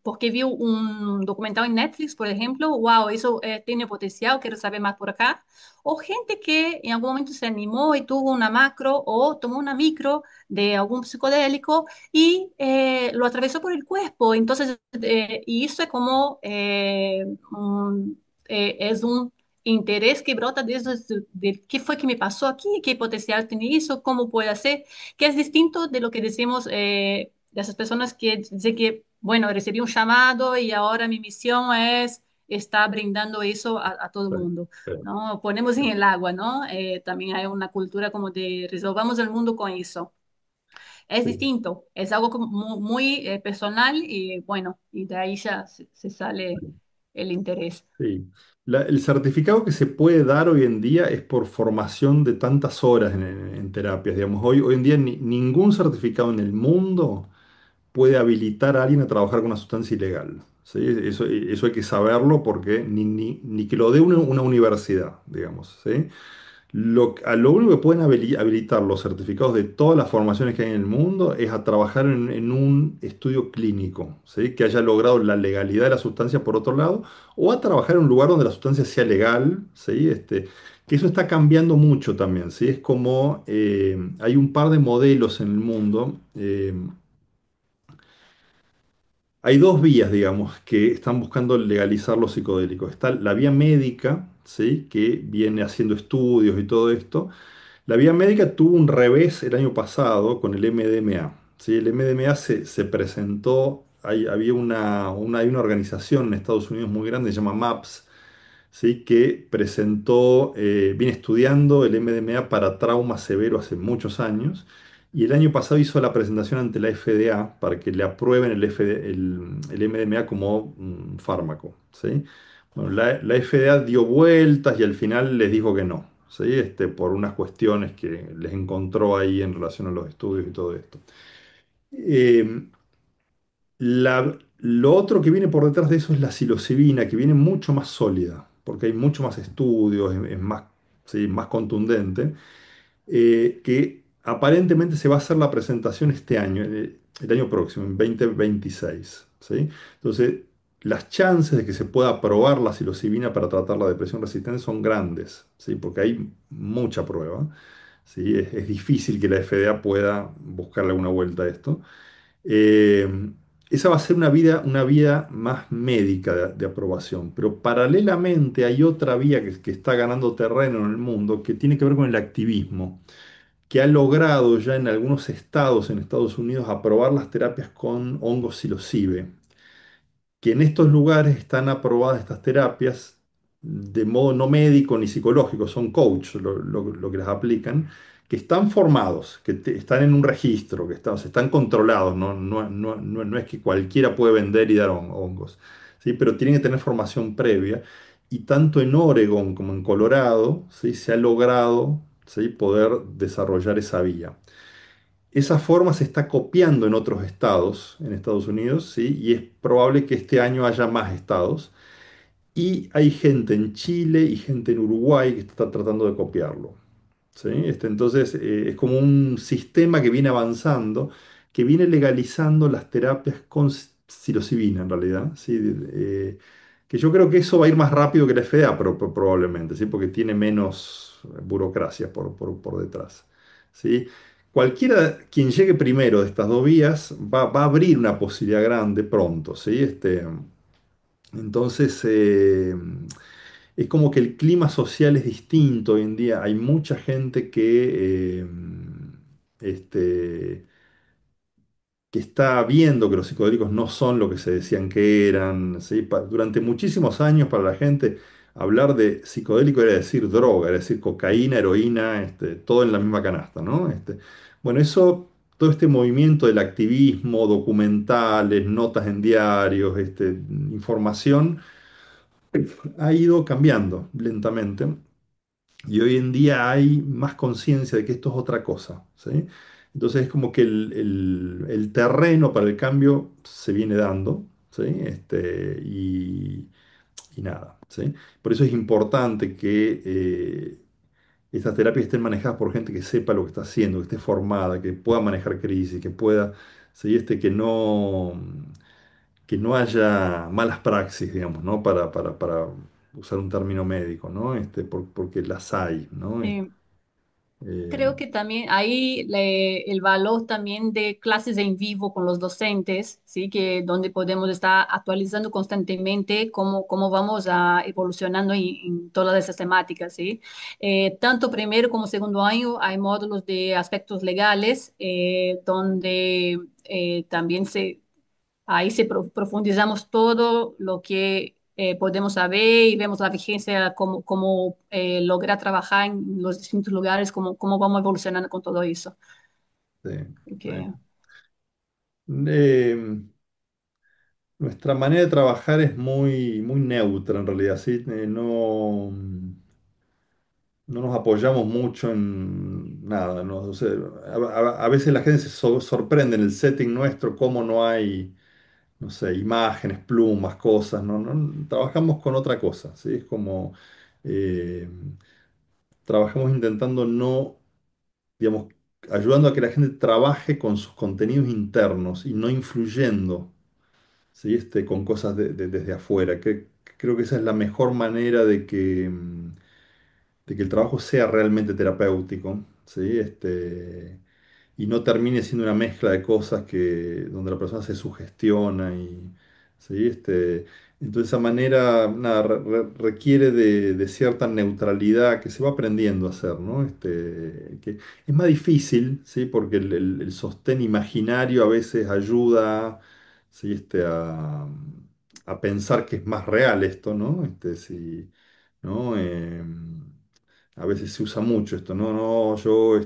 porque vio un documental en Netflix, por ejemplo, wow, eso tiene potencial, quiero saber más por acá. O gente que en algún momento se animó y tuvo una macro o tomó una micro de algún psicodélico y lo atravesó por el cuerpo. Entonces, y eso es como es un interés que brota de qué fue que me pasó aquí, qué potencial tiene eso, cómo puede hacer que es distinto de lo que decimos de esas personas que dicen que, bueno, recibí un llamado y ahora mi misión es estar brindando eso a todo el Sí, mundo, sí, ¿no? Ponemos en el agua, ¿no? También hay una cultura como de resolvamos el mundo con eso. Es sí. distinto, es algo como muy, personal y bueno, y de ahí ya se sale el interés. Sí. El certificado que se puede dar hoy en día es por formación de tantas horas en terapias. Digamos, hoy en día ningún certificado en el mundo puede habilitar a alguien a trabajar con una sustancia ilegal. ¿Sí? Eso hay que saberlo porque ni que lo dé una universidad, digamos. ¿Sí? A lo único que pueden habilitar los certificados de todas las formaciones que hay en el mundo es a trabajar en un estudio clínico, ¿sí? Que haya logrado la legalidad de la sustancia por otro lado, o a trabajar en un lugar donde la sustancia sea legal, ¿sí? Que eso está cambiando mucho también, ¿sí? Es como hay un par de modelos en el mundo. Hay dos vías, digamos, que están buscando legalizar los psicodélicos. Está la vía médica, ¿sí? Que viene haciendo estudios y todo esto. La vía médica tuvo un revés el año pasado con el MDMA. ¿Sí? El MDMA se presentó, había hay una organización en Estados Unidos muy grande, se llama MAPS, ¿sí? Que presentó, viene estudiando el MDMA para trauma severo hace muchos años. Y el año pasado hizo la presentación ante la FDA para que le aprueben el MDMA como un fármaco. ¿Sí? Bueno, la FDA dio vueltas y al final les dijo que no, ¿sí? Por unas cuestiones que les encontró ahí en relación a los estudios y todo esto. Eh, lo otro que viene por detrás de eso es la psilocibina, que viene mucho más sólida, porque hay mucho más estudios, es más, sí, más contundente, que aparentemente se va a hacer la presentación este año, el año próximo, en 2026. ¿Sí? Entonces, las chances de que se pueda aprobar la psilocibina para tratar la depresión resistente son grandes, ¿sí? Porque hay mucha prueba. ¿Sí? Es difícil que la FDA pueda buscarle alguna vuelta a esto. Eh, Esa va a ser una vía más médica de aprobación, pero paralelamente hay otra vía que está ganando terreno en el mundo que tiene que ver con el activismo, que ha logrado ya en algunos estados en Estados Unidos aprobar las terapias con hongos psilocibe, que en estos lugares están aprobadas estas terapias de modo no médico ni psicológico, son coach lo que las aplican, que están formados, están en un registro, o sea, están controlados, no es que cualquiera puede vender y dar hongos, ¿sí? Pero tienen que tener formación previa. Y tanto en Oregon como en Colorado, ¿sí? Se ha logrado, ¿sí? Poder desarrollar esa vía. Esa forma se está copiando en otros estados en Estados Unidos, ¿sí? Y es probable que este año haya más estados. Y hay gente en Chile y gente en Uruguay que está tratando de copiarlo. ¿Sí? Entonces, es como un sistema que viene avanzando, que viene legalizando las terapias con psilocibina en realidad. ¿Sí? Que yo creo que eso va a ir más rápido que la FDA, probablemente, ¿sí? Porque tiene menos burocracia por detrás. ¿Sí? Cualquiera, quien llegue primero de estas dos vías, va a abrir una posibilidad grande pronto. ¿Sí? Entonces, es como que el clima social es distinto hoy en día. Hay mucha gente este, que está viendo que los psicodélicos no son lo que se decían que eran. ¿Sí? Durante muchísimos años para la gente hablar de psicodélico era decir droga, era decir cocaína, heroína, todo en la misma canasta, ¿no? Bueno, eso, todo este movimiento del activismo, documentales, notas en diarios, información ha ido cambiando lentamente y hoy en día hay más conciencia de que esto es otra cosa, ¿sí? Entonces es como que el terreno para el cambio se viene dando, ¿sí? Y nada, ¿sí? Por eso es importante que estas terapias estén manejadas por gente que sepa lo que está haciendo, que esté formada, que pueda manejar crisis, que pueda, ¿sí? Que no haya malas praxis, digamos, ¿no? Para usar un término médico, ¿no? Porque las hay, ¿no? Sí. Eh, Creo que también hay el valor también de clases en vivo con los docentes, ¿sí? Que donde podemos estar actualizando constantemente cómo vamos evolucionando en todas esas temáticas, ¿sí? Tanto primero como segundo año hay módulos de aspectos legales, donde también ahí profundizamos todo lo que podemos saber y vemos la vigencia, cómo lograr trabajar en los distintos lugares, cómo vamos evolucionando con todo eso. sí, Que, sí. Eh, Nuestra manera de trabajar es muy neutra en realidad, ¿sí? No nos apoyamos mucho en nada, ¿no? O sea, a veces la gente se sorprende en el setting nuestro cómo no hay, no sé, imágenes, plumas, cosas, ¿no? Trabajamos con otra cosa, ¿sí? Es como, eh, trabajamos intentando no, digamos, ayudando a que la gente trabaje con sus contenidos internos y no influyendo, ¿sí? Con cosas desde afuera. Creo que esa es la mejor manera de que el trabajo sea realmente terapéutico, ¿sí? Y no termine siendo una mezcla de cosas donde la persona se sugestiona ¿sí? Entonces esa manera, nada, requiere de cierta neutralidad que se va aprendiendo a hacer, ¿no? Que es más difícil, ¿sí? Porque el sostén imaginario a veces ayuda, ¿sí? A pensar que es más real esto, ¿no? ¿No? A veces se usa mucho esto, no, no, yo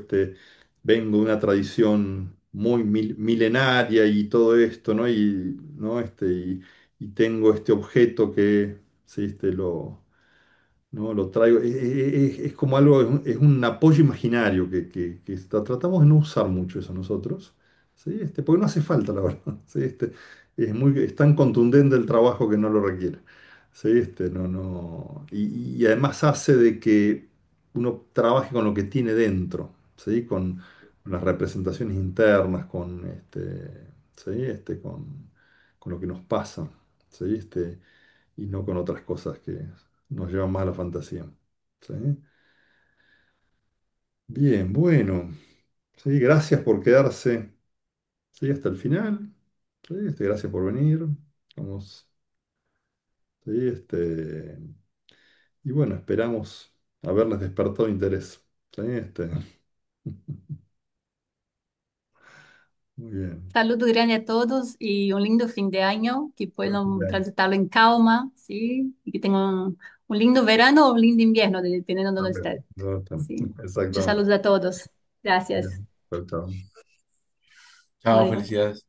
vengo de una tradición muy milenaria y todo esto, ¿no? ¿No? Y tengo este objeto que, sí, ¿no? Lo traigo, es como algo, es un apoyo imaginario que tratamos de no usar mucho eso nosotros, ¿sí? Porque no hace falta, la verdad, ¿sí? Es tan contundente el trabajo que no lo requiere, ¿sí? Y además hace de que uno trabaje con lo que tiene dentro, ¿sí? Con las representaciones internas, ¿sí? Con lo que nos pasa, ¿sí? Y no con otras cosas que nos llevan más a la fantasía. ¿Sí? Bien, bueno. Sí, gracias por quedarse, sí, hasta el final. Sí, gracias por venir. Vamos, sí, y bueno, esperamos haberles despertado interés. Sí, Muy bien. saludo grande a todos y un lindo fin de año, que Buen fin puedan de año. transitarlo en calma, ¿sí? Y que tengan un lindo verano o un lindo invierno, dependiendo de donde También. estén. ¿Sí? Muchos Exactamente. saludos a todos. Gracias. Bien. Chao, chao. Hasta Chao, luego. felicidades.